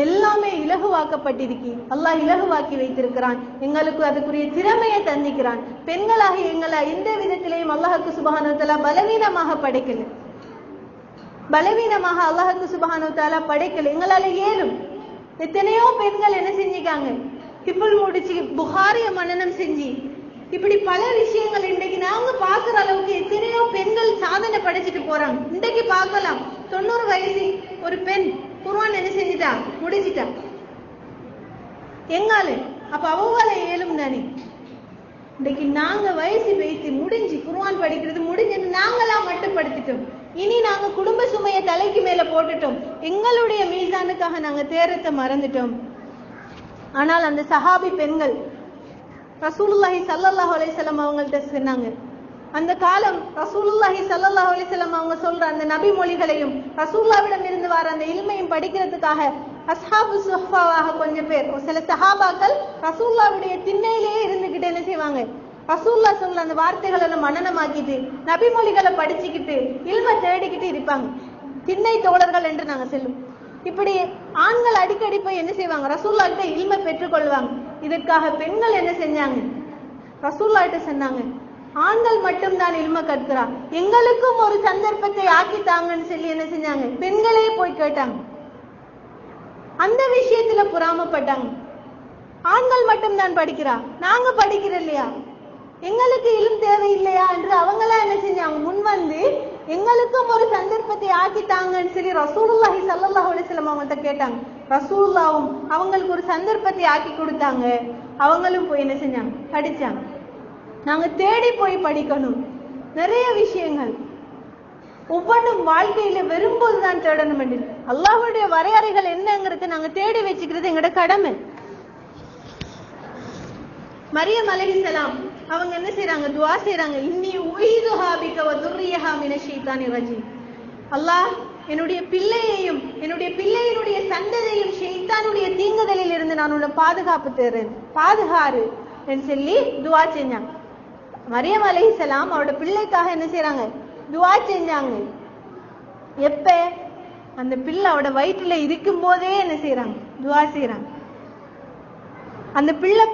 எல்லாமே இலகுவாக்கப்பட்டிருக்கு. அல்லாஹ் இலகுவாக்கி வைத்திருக்கிறான். எங்களுக்கு அதுக்குரிய திறமையை தந்திக்கிறான். பெண்களாக எங்களை எந்த விதத்திலையும் அல்லாஹ் சுப்ஹானஹு வ தஆலா பலவீனமாக படைக்கல, பலவீனமாக அல்லாஹ் சுப்ஹானஹு வ தஆலா படைக்கல. எங்களால ஏலும். எத்தனையோ பெண்கள் என்ன செஞ்சிருக்காங்க, ஹிஃபுல் முடிச்சு புகாரிய மனனம் செஞ்சு இப்படி பல விஷயங்கள் இன்றைக்கு நாங்க பாக்குற அளவுக்கு எத்தனையோ பெண்கள் சாதனை படைச்சிட்டு போறாங்க. இன்றைக்கு பார்க்கலாம் 90 வயசு ஒரு பெண் குர்ஆன் என்ன செஞ்சிட்டா, முடிச்சிட்டா. எங்கால அப்ப அவங்கள ஏலும் தானே. இன்னைக்கு நாங்க வயசு பேசி முடிஞ்சு குர்ஆன் படிக்கிறது முடிஞ்சு நாங்களாம் மட்டுப்படுத்திட்டோம். இனி நாங்க குடும்ப சுமையை தலைக்கு மேல போட்டுட்டோம். எங்களுடைய மீசானுக்காக நாங்க தேரத்தை மறந்துட்டோம். ஆனால் அந்த சஹாபி பெண்கள் ரசூலுல்லாஹி ஸல்லல்லாஹு அலைஹி வஸல்லம் அவங்கள்ட்ட சொன்னாங்க. அந்த காலம் ரசூலுல்லாஹி ஸல்லல்லாஹு அலைஹி வஸல்லம் அவங்க சொல்ற அந்த நபி மொழிகளையும் ரசூலுல்லாஹ்விடம் இருந்து வர அந்த இல்மையும் படிக்கிறதுக்காக அஸ்ஹாபு சுஃபாவாக கொஞ்சம் பேர், சில சஹாபாக்கள் ரசூலுல்லாஹ்வுடைய திண்ணையிலேயே இருந்துகிட்டு என்ன செய்வாங்க, ரசூலுல்லாஹ் சொல்ற அந்த வார்த்தைகளை எல்லாம் மனனமாக்கிட்டு நபி மொழிகளை படிச்சுக்கிட்டு இல்மை தேடிக்கிட்டு இருப்பாங்க. திண்ணை தோழர்கள் என்று நாங்க சொல்லுவோம். இப்படி ஆண்கள் அடிக்கடி போய் என்ன செய்வாங்க, ரசூலுல்லாஹ் கிட்ட இல்மை பெற்றுக்கொள்வாங்க. இதற்காக பெண்கள் என்ன செஞ்சாங்க, ரசூலுல்லாஹ் கிட்ட சொன்னாங்க, ஆண்கள் மட்டும் தான் இல்மை கற்கிறா, எங்களுக்கும் ஒரு சந்தர்ப்பத்தை ஆக்கித்தாங்கன்னு சொல்லி என்ன செஞ்சாங்க, பெண்களே போய் கேட்டாங்க.
அந்த விஷயத்துல பொறாமப்பட்டாங்க. ஆண்கள் மட்டும்தான் படிக்கிறா, நாங்க படிக்கிற இல்லையா, எங்களுக்கு இலும் தேவையில்லையா என்று அவங்களா என்ன செஞ்சாங்க, முன் வந்து எங்களுக்கும் ஒரு சந்தர்ப்பத்தை ஆக்கிட்டாங்கன்னு சொல்லி ரசூலுல்லாஹி ஸல்லல்லாஹு அலைஹி வஸல்லம் அவங்கள்ட்ட கேட்டாங்க. ரசூலுல்லாஹும் அவங்களுக்கு ஒரு சந்தர்ப்பத்தை ஆக்கி கொடுத்தாங்க. அவங்களும் போய் என்ன செஞ்சாங்க, படிச்சாங்க. நாங்க தேடி போய் படிக்கணும். நிறைய விஷயங்கள் ஒவ்வொன்றும் வாழ்க்கையில வரும்போதுதான் தேடணும் என்று அல்லாஹ்வுடைய வரையறைகள் என்னங்கிறது நாங்க தேடி வச்சுக்கிறது எங்களோட கடமை. மரியம் அலைஹிஸ்ஸலாம் அவங்க என்ன செய்யறாங்க, துஆ செய்யறாங்க. இன்னி உஈதுஹா பிக வ துர்ரியஹா மினஷ் ஷைத்தானிர் ரஜீம். அல்லாஹ் என்னுடைய பிள்ளையையும் என்னுடைய பிள்ளையினுடைய சந்ததியையும் ஷைத்தானுடைய தீங்குதலில் இருந்து நான் உன்னை பாதுகாப்பு தேறேன், பாதுகாரு என்று சொல்லி துஆ செஞ்சாங்க. மரியம் அலைஹிஸ்ஸலாம் அவரோட பிள்ளைக்காக என்ன செய்யறாங்க, துஆ செஞ்சாங்க. எப்ப அந்த பிள்ளை அவட வயிற்றுல இருக்கும் போதே என்ன செய்யறாங்க, துஆ செய்யறாங்க. அந்த பிள்ளை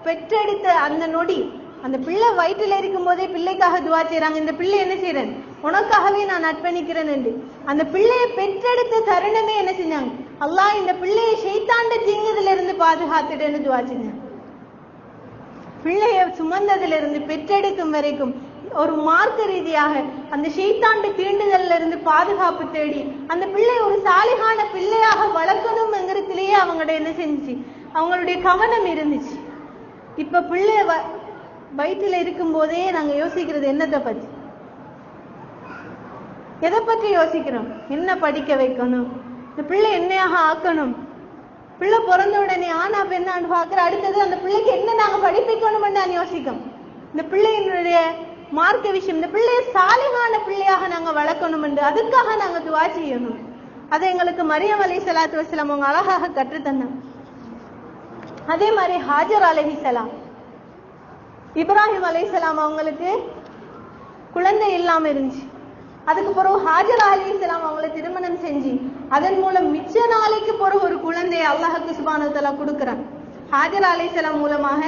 பெற்றெடுத்த அந்த நொடி, அந்த பிள்ளை வயிற்றுல இருக்கும் போதே பிள்ளைக்காக துஆ செய்யறாங்க. இந்த பிள்ளை என்ன செய்யறேன், உனக்காகவே நான் அர்ப்பணிக்கிறேன் என்று. அந்த பிள்ளையை பெற்றெடுத்த தருணமே என்ன செஞ்சாங்க, அல்லாஹ் இந்த பிள்ளையை ஷைத்தாண்ட தீங்குதுல இருந்து பாதுகாத்துட்டேன்னு துஆ செஞ்சாங்க. பிள்ளைய சுமந்ததுல இருந்து பெற்றெடுக்கும் வரைக்கும் ஒரு மார்க்க ரீதியாக அந்த ஷைத்தாண்ட தீண்டுதல்ல இருந்து பாதுகாப்பு தேடி அந்த பிள்ளை ஒரு சாலிகான பிள்ளையாக வளர்க்கணும்ங்கிறதுலயே அவங்களோட என்ன செஞ்சுச்சு, அவங்களுடைய கவனம் இருந்துச்சு. இப்ப பிள்ளை வயிற்றுல இருக்கும் போதே நாங்க யோசிக்கிறது என்னத்தை பத்தி, எதை பற்றி யோசிக்கிறோம், என்ன படிக்க வைக்கணும், இந்த பிள்ளை என்னையாக ஆக்கணும், பிள்ளை பிறந்த உடனே ஆனா பெண்ணான்னு பாக்குற, அடுத்தது அந்த பிள்ளைக்கு என்ன நாங்க படிப்பிக்கணும்னு நான் யோசிக்கோம். இந்த பிள்ளையினுடைய மார்க்க விஷயம், இந்த பிள்ளைய சாலிகான பிள்ளையாக நாங்க வளர்க்கணும் என்று அதுக்காக நாங்க துஆ செய்யணும். அதை எங்களுக்கு மரியம் அலைஹிஸ்ஸலாத்து வஸ்ஸலாம் அவங்க அழகாக கற்றுத்தந்தாங்க. அதே மாதிரி ஹாஜர் அலைஹிஸ்ஸலாம், இப்ராஹிம் அலைஹிஸ்ஸலாம் அவங்களுக்கு குழந்தை இல்லாம இருந்துச்சு. அதுக்கு பிறகு ஹாஜர் அலைஹிஸ்ஸலாம் அவங்களை திருமணம் செஞ்சு அதன் மூலம் மிச்ச நாளைக்கு பிறகு ஒரு குழந்தையை அல்லாஹ்வுக்கு சுப்ஹானஹு வ தஆலா கொடுக்கிறான். ஹாஜர் அலைஹிஸ்ஸலாம் மூலமாக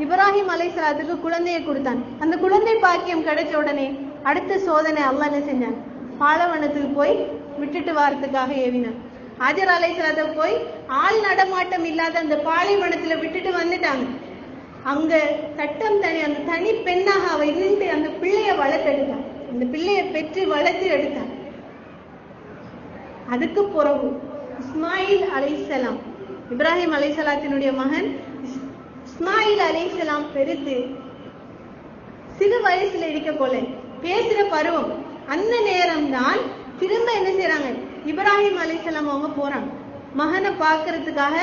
இப்ராஹிம் அலைஹிஸ்ஸலாத்துக்கு குழந்தையை கொடுத்தான். அந்த குழந்தை பாக்கியம் கிடைச்ச உடனே அடுத்த சோதனை அல்லாஹ் என்ன செஞ்சான், பாலைவனத்துக்கு போய் விட்டுட்டு வாரத்துக்காக ஏவினான். ஹாஜர் அலைஹிஸ்ஸலாத்தை போய் ஆள் நடமாட்டம் இல்லாத அந்த பாலைவனத்துல விட்டுட்டு வந்துட்டாங்க. அங்க சட்டம் தனி, அந்த தனி பெண்ணாக அவ இருந்து அந்த பிள்ளைய வளர்த்தெடுத்தான், அந்த பிள்ளைய பெற்று வளர்த்து எடுத்தான். அதுக்கு பிறகு இஸ்மாயில் அலைஹிஸ்ஸலாம், இப்ராஹிம் அலைஹிஸ்ஸலாத்தினுடைய மகன் இஸ்மாயில் அலைஹிஸ்ஸலாம் பெருத்து சிறு வயசுல இருக்க போல பேசுற பருவம், அந்த நேரம் தான் திரும்ப என்ன செய்யறாங்க, இப்ராஹிம் அலைஹிஸ்ஸலாம் அவங்க போறாங்க, மகனை பாக்குறதுக்காக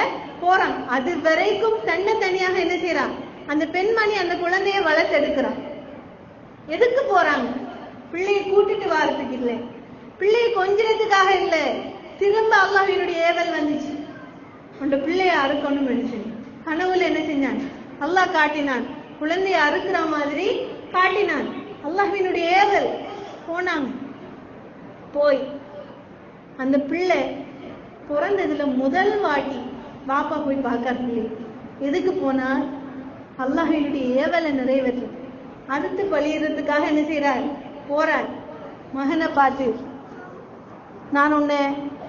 போறாங்க. அது வரைக்கும் தன்னை தனியாக என்ன செய்யறாங்க, அந்த பெண்மணி அந்த குழந்தைய வளர்த்தெடுக்கிறான். எதுக்கு போறாங்க, பிள்ளையை கூட்டிட்டு வாரத்துக்கு இல்லை, பிள்ளையை கொஞ்சத்துக்காக இல்லை, திரும்ப அல்லாஹ்வினுடைய ஏவல் வந்துச்சு, அந்த பிள்ளைய அறுக்கணும் சொல்லி கனவுல என்ன செஞ்சான், அல்லாஹ் காட்டினான், குழந்தைய அறுக்கிற மாதிரி காட்டினான். அல்லாஹ்வினுடைய ஏவல். போனாங்க. போய் அந்த பிள்ளை பிறந்ததுல முதல் வாட்டி பாப்பா போய் பார்க்கறது. எதுக்கு போனா, அல்லாஹ்வினுடைய ஏவலை நிறைவேற்ற அடுத்து பழியறதுக்காக என்ன செய்யறார், போறார். மகனை பார்த்து நான் உன்னை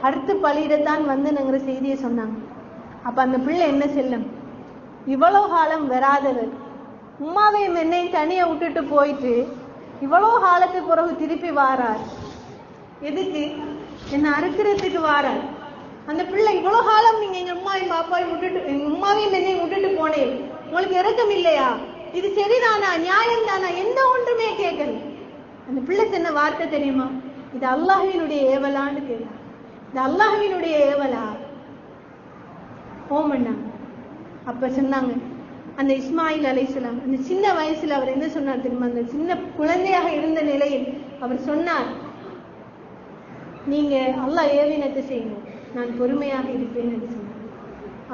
அடுத்து பழியிடத்தான் வந்தேனுங்கிற செய்தியை சொன்னாங்க. அப்ப அந்த பிள்ளை என்ன செல்லும், இவ்வளவு காலம் வராதவர் உம்மாவையும் என்னையும் தனியா விட்டுட்டு போயிட்டு இவ்வளவு காலத்துக்கு பிறகு திருப்பி வாரார். எதுக்கு, என்ன அறுக்கிறதுக்கு வாரார். அந்த பிள்ளை இவ்வளவு காலம் நீங்க எங்க உம்மாவையும் பாப்பாவையும் விட்டுட்டு, எங்க உம்மாவையும் என்னையும் விட்டுட்டு போனேன், உங்களுக்கு இரக்கம் இல்லையா, இது சரிதானா, நியாயம் தானா, எந்த ஒன்றுமே கேட்கல. அந்த பிள்ளை சொன்ன வார்த்தை தெரியுமா, இது அல்லாஹ்வினுடைய ஏவலான்னு கேட்கலாம். இது அல்லாஹ்வினுடைய ஏவலா ஓமண்ணா. அப்ப சொன்னாங்க, அந்த இஸ்மாயில் அலைஹிஸ்ஸலாம் அந்த சின்ன வயசுல அவர் என்ன சொன்னார் தெரியுமா, அந்த சின்ன குழந்தையாக இருந்த நிலையில் அவர் சொன்னார், நீங்க அல்லாஹ் ஏவினத்தை செய்யணும், நான் பொறுமையாக இருப்பேன் என்று சொன்னார்.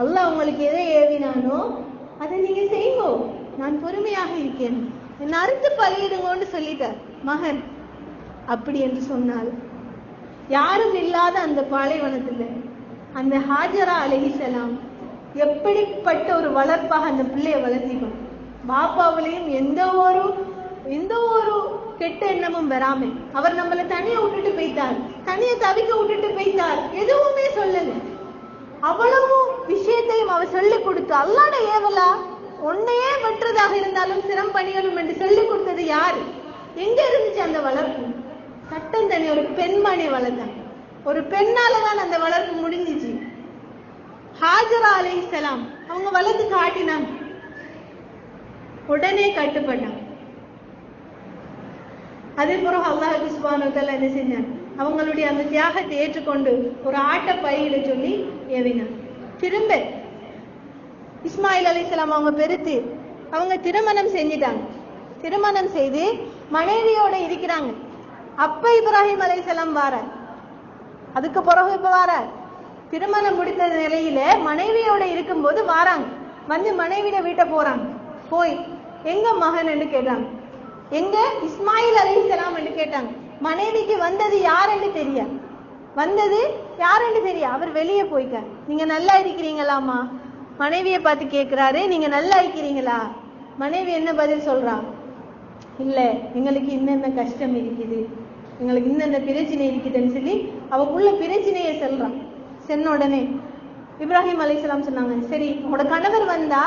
அல்லாஹ் உங்களுக்கு எதை ஏவினானோ அதை நீங்க செய்யுங்கோ, நான் பொறுமையாக இருக்கேன், என்ன அறுத்து பலியிடுங்கன்னு சொல்லிட்டார் மகன். அப்படி என்று சொன்னால் யாரும் இல்லாத அந்த பாலைவனத்துல அந்த ஹாஜரா அலைஹிஸ்ஸலாம் எப்படிப்பட்ட ஒரு வளர்ப்பாக அந்த பிள்ளைய வளர்த்திக்கணும். பாப்பாவிலையும் எந்த ஒரு கெட்ட எண்ணமும் வராம அவர் நம்மளை தனியா விட்டுட்டு போயிட்டார், தனியா தவிக்க விட்டுட்டு போயிட்டார், எதுவுமே சொல்லல.
அவ்வளவு விஷயத்தையும் அவ சொல்லிக் கொடுத்து அல்லாட ஏவலா ஒன்னையே வெற்றதாக இருந்தாலும் சிரம் பணிகளும் என்று சொல்லிக் கொடுத்தது யாரு? எங்க இருந்துச்சு அந்த வளர்ப்பு? சட்டம் தனி ஒரு பெண்மணி வளர்த்தாங்க. ஒரு பெண்ணாலதான் அந்த வளர்ப்பு முடிஞ்சிச்சு. ஹாஜரா அலைஹிஸ்ஸலாம் அவங்க வளர்த்து காட்டினாங்க, உடனே கட்டுப்பட்டாங்க. அதே போல அல்லாஹ் சுப்ஹானஹு வ தஆலா என்ன செஞ்சாங்க, அவங்களுடைய அந்த தியாகத்தை ஏற்றுக்கொண்டு ஒரு ஆட்ட பையில சொல்லி ஏவினாங்க. திரும்ப இஸ்மாயில் அலைஹிஸ்ஸலாம் அவங்க பெருத்து அவங்க திருமணம் செஞ்சிட்டாங்க. திருமணம் செய்து மனைவியோட இருக்கிறாங்க. அப்ப இப்ராஹிம் அலைஹிஸ்ஸலாம் வாரார். அதுக்கு பிறகு இப்ப வாரார். திருமணம் முடித்த நிலையில மனைவியோட இருக்கும்போது வாராங்க. வந்து மனைவியோட வீட்டை போறாங்க. போய் எங்க மகன் என்று கேட்டாங்க. எங்க இஸ்மாயில் அலைஹிஸ்ஸலாம் என்று கேட்டாங்க. மனைவிக்கு வந்தது யாருன்னு தெரியா, வந்தது யாருன்னு தெரியா. அவர் வெளியே போய்க்கார். நீங்க நல்லா இருக்கிறீங்களாமா? மனைவியை பார்த்து கேட்கிறாரு, நீங்க நல்லா இருக்கிறீங்களா? மனைவி என்ன பதில் சொல்றா? இல்ல, எங்களுக்கு இன்னென்ன கஷ்டம் இருக்குது, எங்களுக்கு இன்னென்ன பிரச்சனை இருக்குதுன்னு சொல்லி அவக்குள்ள பிரச்சனையை சொல்றான். சென்ன உடனே இப்ராஹிம் அலைஹிஸ்ஸலாம் சொன்னாங்க, சரி உங்களோட கணவர் வந்தா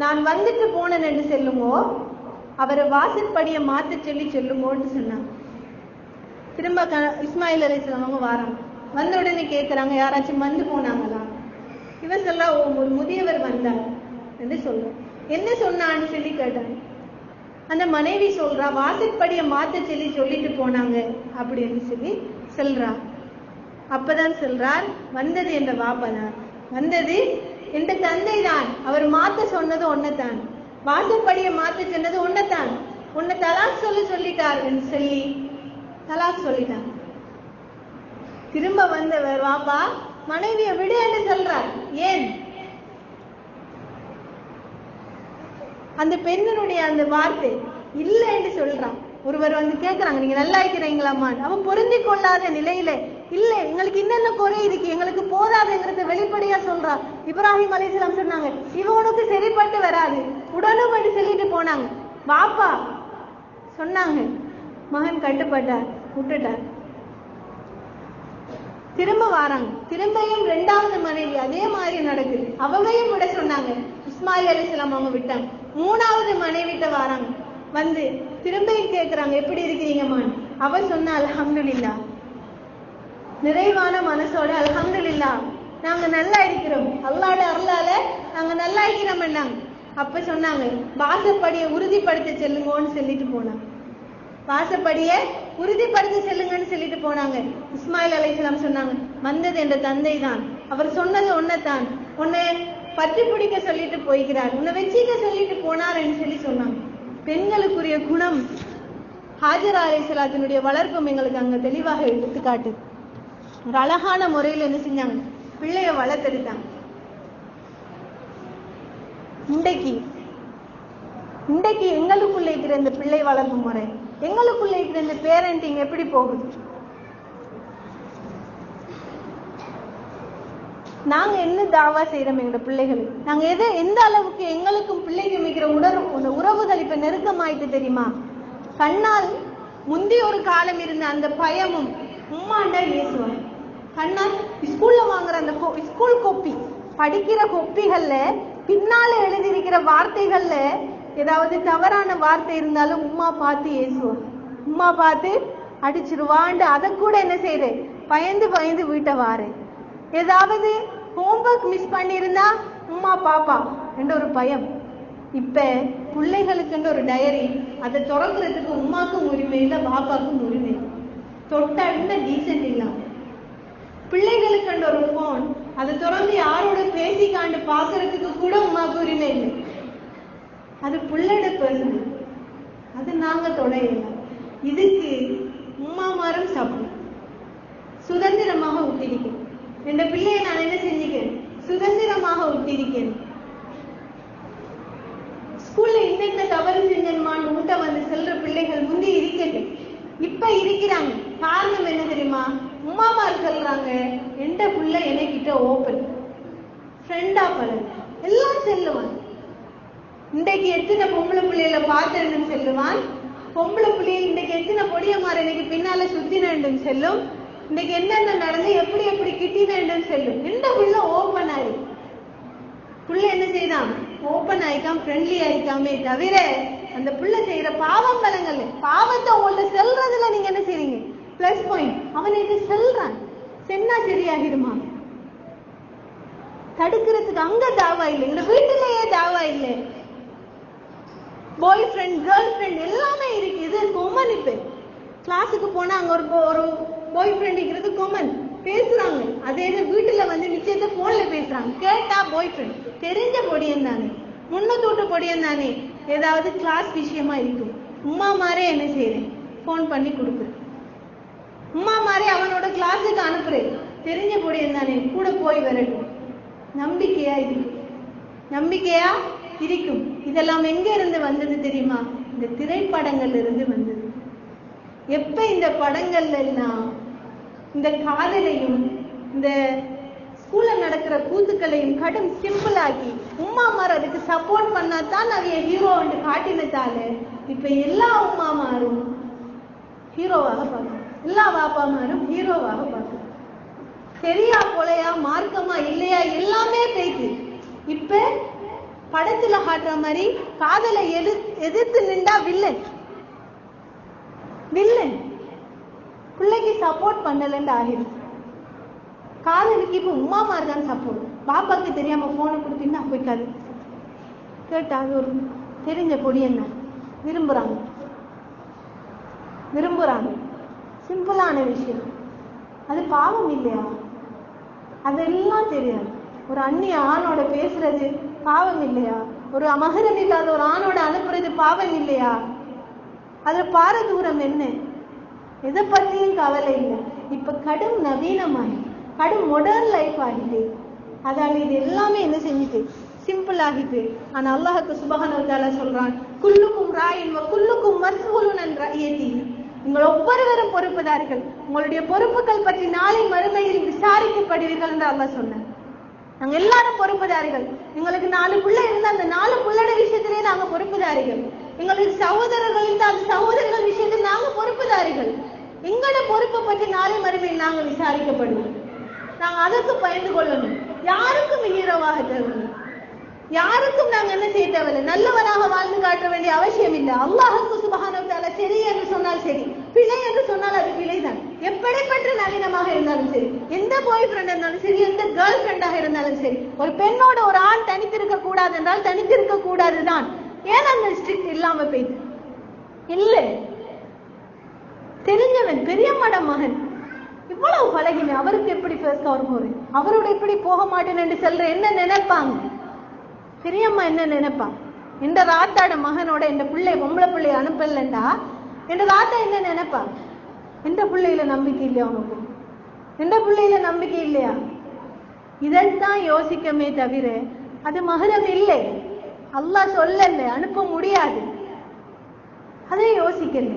நான் வந்துட்டு போனேன் என்று சொல்லுங்கோ, அவரை வாசற்படியை மாத்த சொல்லி சொல்லுங்கோன்னு சொன்னாங்க. திரும்ப இஸ்மாயில் அலைஹிஸ்ஸலாம் அவங்க வராங்க. வந்த உடனே கேட்கிறாங்க, யாராச்சும் வந்து போனாங்களா? இவன் சொல்ல, ஒரு முதியவர் வந்தார் என்று சொல்ற. என்ன சொன்னான்னு சொல்லி கேட்டாங்க. அந்த மனைவி சொல்றா, வாசற்படியை மாத்த சொல்லி சொல்லிட்டு போனாங்க அப்படின்னு சொல்லி சொல்றா. அப்பதான் சொல்றார், வந்தது என்ற வாப்பதான், வந்தது என்ற தந்தை தான். அவர் மாத்த சொன்னது ஒன்னதான், வாசற்படியை மாத்த சொன்னது ஒன்னதான். உன்னை தலாக் சொல்லிட்டார் என்று சொல்லி தலாக் சொல்லிட்டாங்க. திரும்ப வந்தவர் வாப்பா மனைவியை விடு என்று சொல்றார். ஏன்? அந்த பெண்ணினுடைய அந்த வார்த்தை இல்ல என்று சொல்றான். ஒருவர் வந்து கேட்கிறாங்க, நீங்க நல்லா இருக்கிறீங்களாமா? அவன் பொருந்தி கொள்ளாத நிலையில இல்ல, எங்களுக்கு இன்னென்ன குறை இருக்கு, எங்களுக்கு போதாதுங்கிறத வெளிப்படையா சொல்றான். இப்ராஹிம் அலைஹிஸ்ஸலாம் சொன்னாங்க, இவனுக்கு சரிப்பட்டு வராது உடனும் என்று சொல்லிட்டு போனாங்க. பாப்பா சொன்னாங்க, மகன் கட்டுப்பட்டார், விட்டுட்டார். திரும்ப வாராங்க. திரும்பியும் இரண்டாவது மனைவி அதே மாதிரி நடக்குது. அவங்களையும் விட சொன்னாங்க. இஸ்மாயில் அலைஹிஸ்ஸலாம் அவங்க விட்டாங்க. மூணாவது மனைவிட்ட வாராங்க. வந்து திரும்பியும் கேட்கிறாங்க, எப்படி இருக்கிறீங்கம்மான்? அவ சொன்னா, அல்ஹம்துலில்லாஹ், நிறைவான மனசோட அல்ஹம்துலில்லாஹ், நாங்க நல்லா இருக்கிறோம், அல்லாஹ்வோட அருளால நாங்க நல்லா இருக்கிறோம். அப்ப சொன்னாங்க, வாசப்படியை உறுதிப்படுத்த செல்லுங்கன்னு சொல்லிட்டு போனாங்க. வாசப்படியை உறுதிப்படுத்தி செல்லுங்கன்னு சொல்லிட்டு போனாங்க. இஸ்மாயில் அலைஹிஸ்ஸலாம் சொன்னாங்க, வந்தது என்ற தந்தை தான், அவர் சொன்னது ஒன்னதான், உன்னை பற்றி பிடிக்க சொல்லிட்டு போய்கிறார், உன்னை வச்சிக்க சொல்லிட்டு போனார் என்று சொல்லி சொன்னாங்க. பெண்களுக்குரிய குணம் ஹாஜரா அலைஹிஸ்ஸலாத்தினுடைய வளர்ப்பும் எங்களுக்கு அங்க தெளிவாக எடுத்துக்காட்டு. ஒரு அழகான முறையில் என்ன செஞ்சாங்க, பிள்ளைய வளர்த்தெடுத்தாங்க. இன்றைக்கு எங்களுக்குள்ள இருக்கிற இந்த பிள்ளை வளர்ப்பு முறை, எங்களுக்குள்ள இருக்கிற இந்த பேரண்டிங் எப்படி போகுது? நாங்க என்ன தாவா செய்யறோம் எங்களோட பிள்ளைகளுக்கு? நாங்க எந்த அளவுக்கு எங்களுக்கும் பிள்ளைக்கும் இருக்கிற உறவுகள் இப்ப நெருக்கமாயிட்டு தெரியுமா? கண்ணால் முந்தி ஒரு காலம் இருந்த அந்த பயமும் உம்மாண்டா பேசுவாங்க. கண்ணால் ஸ்கூல்ல வாங்குற அந்த ஸ்கூல் கொப்பி, படிக்கிற கொப்பிகள்ல பின்னால எழுதியிருக்கிற வார்த்தைகள்ல ஏதாவது தவறான வார்த்தை இருந்தாலும் உம்மா பார்த்து ஏசுவாங்க, உம்மா பார்த்து அடிச்சிருவாண்டு. அதை கூட என்ன செய்யறேன், பயந்து பயந்து வீட்டை வாரேன். ஏதாவது ஹோம்ஒர்க் மிஸ் பண்ணியிருந்தா உம்மா பாப்பா என்ற ஒரு பயம். இப்ப பிள்ளைகளுக்கு ஒரு டயரி, அதை திறக்கிறதுக்கு உமாக்கும் உரிமை இல்லை, பாப்பாக்கும் உரிமை இல்லை. தொட்டா டீசென்ட் இல்லாம பிள்ளைகளுக்கு ஒரு போன், அதை திறந்து யாரோட பேசிக்காண்டு பாக்குறதுக்கு கூட உமாக்கு உரிமை இல்லை. அது பிள்ளையோட பர்சனல், அது நாங்க தொடையிடலாம். இதுக்கு உமாமாரும் சாப்பிடும். சுதந்திரமாக விட்டிருக்கேன் என் பிள்ளையை நான் என்ன செஞ்சுக்கேன், சுதந்திரமாக விட்டிருக்கேன். ஸ்கூல்ல இன்னைக்கு தவறு செஞ்சன்மான்னு ஊட்ட வந்து செல்ற பிள்ளைகள் முந்தி இருக்கட்டும், இப்ப இருக்கிறாங்க. காரணம் என்ன தெரியுமா? உமாமார் சொல்றாங்க, எந்த பிள்ளை எனக்கிட்ட ஓப்பன் ஃப்ரெண்டா பழகு, எல்லாம் செல்லுவான். இன்றைக்கு எத்தனை பொம்பளை பிள்ளைகளை பார்த்தேன்னு செல்லுவான். பொம்பளை பிள்ளைகள் இன்றைக்கு எத்தனை பொடியமாறு எனக்கு பின்னால சுத்தினு செல்லும்.
இன்னைக்கு என்னென்ன நடந்து எப்படி எப்படி கிட்டினேன்னு சொல்லும். இந்த புள்ள ஓப்பன் ஆகி புள்ள என்ன செய்தான், ஓப்பன் ஆயிக்காம ஃப்ரெண்ட்லி ஆயிக்காமே தவிர அந்த புள்ள செய்யற பாவம் பலங்கள் பாவத்தை உங்கள்ட்ட செல்றதுல நீங்க என்ன செய்றீங்க பிளஸ் பாயிண்ட். அவன் இது செல்றான் சென்னா சரியாகிடுமா? தடுக்கிறதுக்கு அங்க தாவா இல்லை, இந்த வீட்டிலேயே தாவா இல்லை. பாய் ஃப்ரெண்ட் கேர்ள் ஃப்ரெண்ட் எல்லாமே இருக்கு. இது கொமன். இப்ப கிளாஸுக்கு போனா அங்க ஒரு பாய் ஃப்ரெண்ட் இருக்கிறது கொமன், பேசுறாங்க. அதே வீட்டுல வந்து நிச்சயத்தை போன்ல பேசுறாங்க. கேட்டா பாய் ஃப்ரெண்ட் தெரிஞ்ச பொடியன் தானே, முன்னூட்டு பொடியன் தானே, ஏதாவது கிளாஸ் விஷயமா இருக்கும். உமா மாரே என்ன செய்யறேன், போன் பண்ணி கொடுக்குறேன். உமா மாரே அவனோட கிளாஸுக்கு அனுப்புறேன். தெரிஞ்ச பொடியன் தானே, கூட போய் வரட்டும். நம்பிக்கையா இருக்கும், நம்பிக்கையா இருக்கும். இதெல்லாம் எங்க இருந்து வந்தது தெரியுமா? இந்த திரைப்படங்கள்ல இருந்து வந்தது. எப்ப இந்த படங்கள்ல எல்லாம் இந்த காதலையும் இந்த ஸ்கூல்ல நடக்கிற கூத்துக்களையும் கடும் சிம்பிள் ஆக்கி உமாமார் அதுக்கு சப்போர்ட் பண்ணாதான் நிறைய ஹீரோ வந்து காட்டினதால இப்ப எல்லா உமாமாரும் ஹீரோவாக பார்க்கணும், எல்லா பாப்பாமாரும் ஹீரோவாக பார்க்கணும். சரியா போலையா மார்க்கமா இல்லையா எல்லாமே பேச்சு. இப்ப படத்துல காட்டுற மாதிரி காதலை எதிர்த்து நின்றா வில்லன், வில்லன் பிள்ளைக்கு சப்போர்ட் பண்ணலன்னு ஆகிடும். காதலுக்கு இப்ப உமா மாதிரி தான் சப்போர்ட். பாப்பாக்கு தெரியாம போனை கொடுத்தீங்கன்னா போய்க்காது. கேட்டா அது ஒரு தெரிஞ்ச பொடி என்ன விரும்புறாங்க, விரும்புறாங்க. சிம்பிளான விஷயம். அது பாவம் இல்லையா? அதெல்லாம் தெரியாது. ஒரு அந்நிய ஆணோட பேசுறது பாவம் இல்லையா? ஒரு மகரம் இல்லாத ஒரு ஆணோட அனுப்புறது பாவம் இல்லையா? அதுல பாரதூரம் என்ன? எதை பத்தியும் கவலை இல்லை. இப்ப கடும் நவீனமாகி கடும் மாடர்ன் லைஃப் ஆகிட்டு அதால இது எல்லாமே என்ன செஞ்சுட்டு சிம்பிள் ஆகிட்டு. ஆனா அல்லாஹ்வுக்கு சுப்ஹானஹு வ தஆலா சொல்றான், குல்லுக்கும் ராயின் வ குல்லுக்கும் மஸ்ஊலுன் அன் ரஅய்யதிஹி. நீங்கள் ஒவ்வொருவரும் பொறுப்புதார்கள், உங்களுடைய பொறுப்புகள் பற்றி நாளை மறுமையில் விசாரிக்கப்படுவீர்கள் என்று அல்லாஹ் சொன்னார். நாங்க எல்லாரும் பொறுப்புதாரிகள். எங்களுக்கு 4 பிள்ளை இருந்தா அந்த 4 பிள்ளைட விஷயத்திலேயே நாங்க பொறுப்புதாரிகள். எங்களுக்கு சகோதரர்கள் இருந்தா அந்த சகோதரர்கள் விஷயத்தில் நாங்க பொறுப்புதாரிகள். எங்களோட பொறுப்பை பற்றி நாளை மறுமையில் நாங்க விசாரிக்கப்படுவோம். நாங்க அதற்கு பயந்து கொள்ளணும். யாருக்கும் ஹீரோவாக தேவையில்லை, யாருக்கும் நாங்க என்ன செய்ய தேவையில்லை, நல்லவனாக வாழ்ந்து காட்ட வேண்டிய அவசியம் இல்லை. அல்லாஹ்வுக்கு சுப்ஹானஹு வ தஆலா சரி என்று சொன்னால் சரி, பிழை என்று சொன்னால் அது பிழைதான். எப்படிப்பட்ட நவீனமாக இருந்தாலும் சரி, எந்த பாய் ஃப்ரெண்ட் இருந்தாலும் சரி, எந்த கேர்ள் ஃப்ரெண்டாக இருந்தாலும் சரி, ஒரு பெண்ணோட ஒரு ஆண் தனித்திருக்க கூடாது என்றால் தனித்திருக்க கூடாதுதான். ஏன் அந்த ஸ்ட்ரிக்ட் இல்லாம போயிட்டு இல்ல? தெரிஞ்சவன் பெரியம்மாட மகன் இவ்வளவு பழகின, அவருக்கு எப்படி ஃபர்ஸ்ட் அவர் போறேன், அவரோட எப்படி போக மாட்டேன் என்று சொல்ற என்ன நினைப்பாங்க? பெரியம்மா என்ன நினைப்பாங்க? இந்த ராத்தாட மகனோட இந்த பிள்ளை பொம்பளை பிள்ளைய அனுப்பலண்டா இந்த ராத்தா என்ன நினைப்பாங்க? எந்த பிள்ளையில நம்பிக்கை இல்லையா உனக்கு? எந்த பிள்ளையில நம்பிக்கை இல்லையா? இதைத்தான் யோசிக்கமே தவிர அது மகரம் இல்லை. அல்லாஹ் சொல்லல அனுப்ப முடியாது, அதை யோசிக்கல.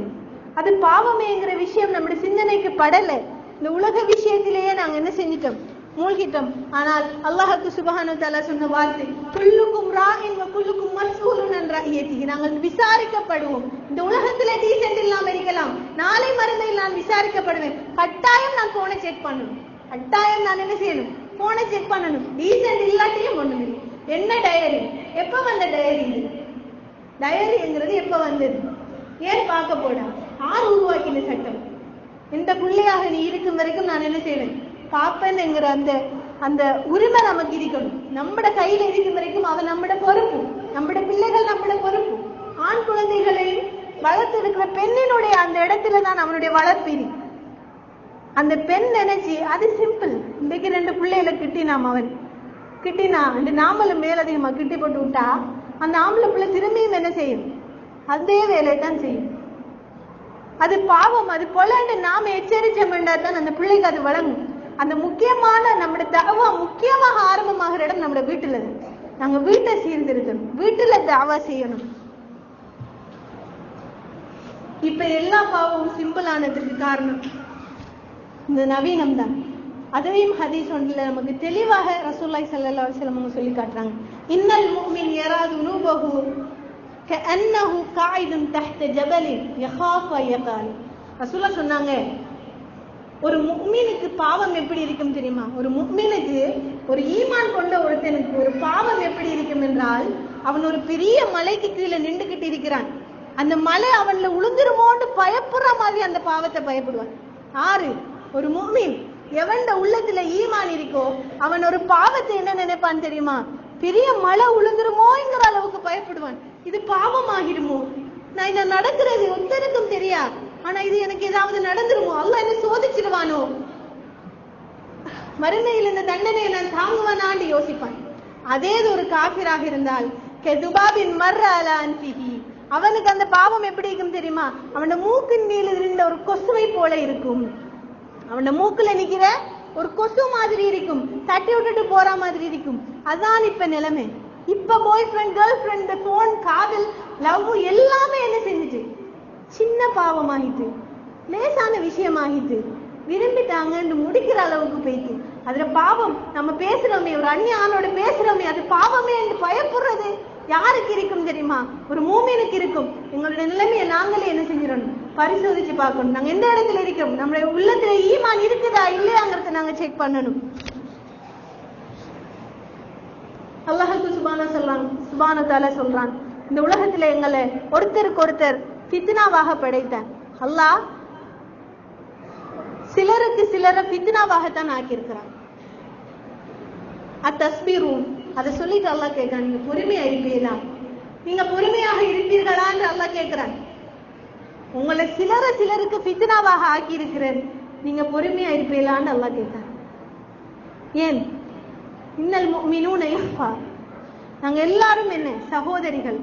அது பாவமேங்கிற விஷயம் நம்முடைய சிந்தனைக்கு படல. இந்த உலக விஷயத்திலேயே நாங்க என்ன செஞ்சிட்டோம், மூழ்கிட்டோம். ஆனால் அல்லாஹ்வுக்கு சுப்ஹானஹு வ தஆலா சொன்ன வார்த்தை, குல்லுக்கும் ராயின் வ குல்லுக்கும் மஸ்ஊலுன் அன் ரஅய்யதிஹி. நாங்கள் விசாரிக்கப்படுவோம். இந்த உலகத்துல டீசென்ட் இல்லாம இருக்கலாம், நாளை மறுமையில் நான் விசாரிக்கப்படுவேன். கட்டாயம் நான் போனை செக் பண்ணணும், கட்டாயம் நான் என்ன செய்யணும், போனை செக் பண்ணணும். டீசென்ட் இல்லாட்டியும் ஒண்ணுமே. என்ன டயரி, எப்ப வந்த டயரி? டயரிங்கிறது எப்ப வந்தது? ஏன் பார்க்க போடா? யார் உருவாக்கின சட்டம்? இந்த பிள்ளையாக நீ இருக்கும் வரைக்கும் நான் என்ன செய்வேன், பாப்பேன்ங்கிற அந்த அந்த உரிமை நமக்கு இருக்கணும். நம்மட கையில இருக்கும் வரைக்கும் அவன் நம்மட பொறுப்பு, நம்மட பிள்ளைகள் நம்மட பொறுப்பு. ஆண் குழந்தைகளை வளர்த்து இருக்கிற பெண்ணினுடைய அந்த இடத்துல தான் அவனுடைய வளர்ப்பிரி. அந்த பெண் நினைச்சு அது சிம்பிள். இன்றைக்கு 2 பிள்ளைகளை கிட்டினாம், அவன் கிட்டினா அந்த நாமளும் மேலதிகமா கிட்டி போட்டு விட்டா அந்த ஆம்பளை பிள்ளை திரும்பியும் என்ன செய்யும், அதே வேலையை தான் செய்யும். அது பாவம், அது பொலன்னு நாம எச்சரிச்சோம்னா தான் அந்த பிள்ளைக்கு அது வழங்கும். அந்த முக்கியமான நம்முடைய தவா முக்கியமாக ஆரம்பமாகிற இடம் நம்முடைய வீட்டுல. நாங்க வீட்டை சீர்திருத்தணும், வீட்டுல தவா செய்யணும். இப்ப எல்லா பாவமும் சிம்பிள் ஆனதுக்கு காரணம் இந்த நவீனம் தான். அதையும் ஹதீஸ் ஒன்றுல நமக்கு தெளிவாக ரசூலுல்லாஹி ஸல்லல்லாஹு அலைஹி வஸல்லம் சொல்லி காட்டுறாங்க. இன்னல் முஃமின் யராது நூபஹு கஅன்னஹு காயிதுன் தஹ்த ஜபலின் யகாஃப யகால். ரசூலுல்லாஹ் சொன்னாங்க,
ஒரு முஃமினுக்கு பாவம் எப்படி இருக்கும் தெரியுமா? ஒரு முஃமினுக்கு, ஒரு ஈமான் கொண்ட ஒருத்தனுக்கு ஒரு பாவம் எப்படி இருக்கும் என்றால், அவன் ஒரு பெரிய மலைக்கு கீழே நின்றுகிட்டு இருக்கிறான். அந்த மலை அவன்ல உளுந்துருமோன்னு பயப்படுற மாதிரி அந்த பாவத்தை பயப்படுவான். ஆறு, ஒரு முஃமின் எவன்ட உள்ளத்துல ஈமான் இருக்கோ அவன் ஒரு பாவத்தை என்ன நினைப்பான் தெரியுமா? பெரிய மலை உளுந்துருமோங்கிற அளவுக்கு பயப்படுவான். இது பாவமாகிடுமோ, நான் இதை நடக்கிறது ஒருத்தருக்கும் தெரியா, ஆனா இது எனக்கு ஏதாவது நடந்துருமோ, அல்லாஹ் என்ன சோதிச்சிருவானோ, மறுமையில் இந்த தண்டனையை நான் தாங்குவானான்னு யோசிப்பான். அதே ஒரு காஃபிராக இருந்தால் கெதுபாபின் மர்ர அலா அன்ஃபிஹி, அவனுக்கு அந்த பாவம் எப்படி இருக்கும் தெரியுமா? அவன மூக்கின் மேல இருந்த ஒரு கொசுவை போல இருக்கும். அவன மூக்குல நிக்கிற ஒரு கொசு மாதிரி இருக்கும், தட்டி விட்டுட்டு போற மாதிரி இருக்கும். அதான் இப்ப நிலைமை. இப்ப பாய் ஃப்ரெண்ட், கேர்ள் ஃப்ரெண்ட், போன், காதல், லவ் எல்லாமே என்ன செஞ்சுச்சு? சின்ன பாவமாகிட்டு, லேசான விஷயமாகிட்டு, விரும்பிட்டாங்கன்னு முடிக்கிற அளவுக்கு போயிட்டு. அதுல பாவம் நம்ம பேசுறோமே, ஒரு அந்நிய ஆணோட பேசுறோமே, அது பாவமே என்று பயப்படுறது யாருக்கு இருக்கும் தெரியுமா? ஒரு மூமினுக்கு இருக்கும். எங்களுடைய நிலைமையை நாங்களே என்ன செஞ்சிடணும்? பரிசோதிச்சு பார்க்கணும். நாங்க எந்த இடத்துல இருக்கோம், நம்மளுடைய உள்ளத்துல ஈமான் இருக்குதா இல்லையாங்கிறத நாங்க செக் பண்ணணும். அல்லாஹ்வுக்கு சுப்ஹானஹு வ தஆலா சொல்றான், இந்த உலகத்துல எங்களை ஒருத்தருக்கு ஒருத்தர் ஃபித்னாவாக படைத்தான். அல்லாஹ் சிலருக்கு சிலரை ஃபித்னாவாகத்தான் ஆக்கியிருக்கிறான். அத்தஸ்பீரூன், அதை சொல்லிட்டு அல்லாஹ் கேட்கிறான், நீங்க பொறுமையா இருப்பீங்களா? நீங்க பொறுமையாக இருப்பீர்களான்னு அல்லாஹ் கேட்கிறான். உங்களை சிலருக்கு ஃபித்னாவாக ஆக்கி இருக்கிறேன், நீங்க பொறுமையா இருப்பீங்களான்னு அல்லாஹ் கேட்கிறான். ஏன்? இன்னல் முஃமினூன இஃபா, நாங்க எல்லாரும் என்ன சகோதரிகள்.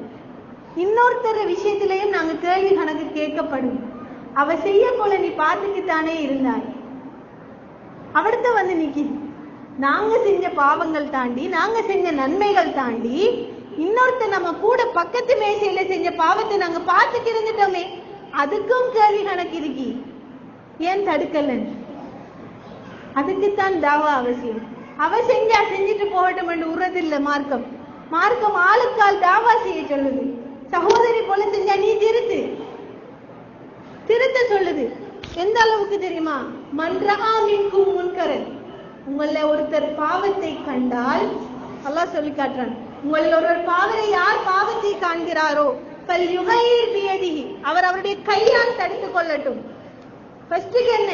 இன்னொருத்தர விஷயத்திலையும் நாங்க கேள்வி கணக்கு கேட்கப்படும். அவ செய்ய போல நீ பார்த்துக்கிட்டானே இருந்தாய், அவர்கிட்ட வந்து நிக்கி. நாங்க செஞ்ச பாவங்கள் தாண்டி, நாங்க செஞ்ச நன்மைகள் தாண்டி, இன்னொருத்தர் நம்ம கூட பக்கத்து மேசையில செஞ்ச பாவத்தை நாங்க பார்த்துட்டு இருந்துட்டோமே, அதுக்கும் கேள்வி கணக்கு இருக்கி. ஏன் தடுக்கல? அதுக்குத்தான் தாவா அவசியம். அவ செஞ்சா செஞ்சுட்டு போகட்டும் என்று உறதில்லை மார்க்கம். மார்க்கம் ஆளுக்கால் தாவா செய்ய சொல்லுது. சகோதரி போல செஞ்சா நீ திருத்த சொல்லுது. எந்த அளவுக்கு தெரியுமா? மன்ரஹா மின்கும் முன்கரன், உங்கள ஒருத்தர் பாவத்தை கண்டால் அல்லாஹ் சொல்லி காட்டுறான், உங்கள ஒரு பாவரை யார் பாவத்தை காண்கிறாரோ ஃபல்யுகைர் பியதிஹி, அவர் அவருடைய கையால் தடுத்துக் கொள்ளட்டும். ஃபர்ஸ்ட்டுக்கு என்ன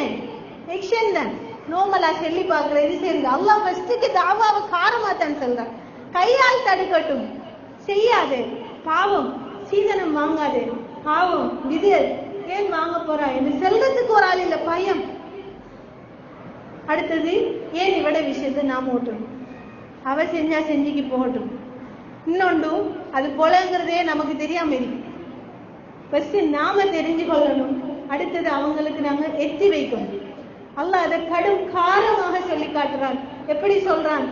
எக்ஷன் தான், நோமலா சொல்லி பார்க்கிற இது சேர்ந்து அல்லாஹ் ஃபர்ஸ்ட்டுக்கு தாவாவை காரமாத்தான் சொல்றான். கையால் தடுக்கட்டும். செய்யாதே பாவம், சீதனம் வாங்காதே பாவம், இது ஏன் வாங்க போறா என்று செல்றதுக்கு ஒரு ஆள் இல்ல, பயம். அடுத்தது, ஏன் இவட விஷயத்தை நாம ஓட்டணும், அவ செஞ்சா செஞ்சுக்கு போகட்டும். இன்னொன்று, அது போலங்கிறதே நமக்கு தெரியாம இருக்கு. ஃபர்ஸ்ட் நாம தெரிஞ்சு கொள்ளணும். அடுத்தது அவங்களுக்கு நாங்க எத்தி வைக்கணும். அல்லாஹ் அதை கடும் காரமாக சொல்லி காட்டுறான். எப்படி சொல்றான்?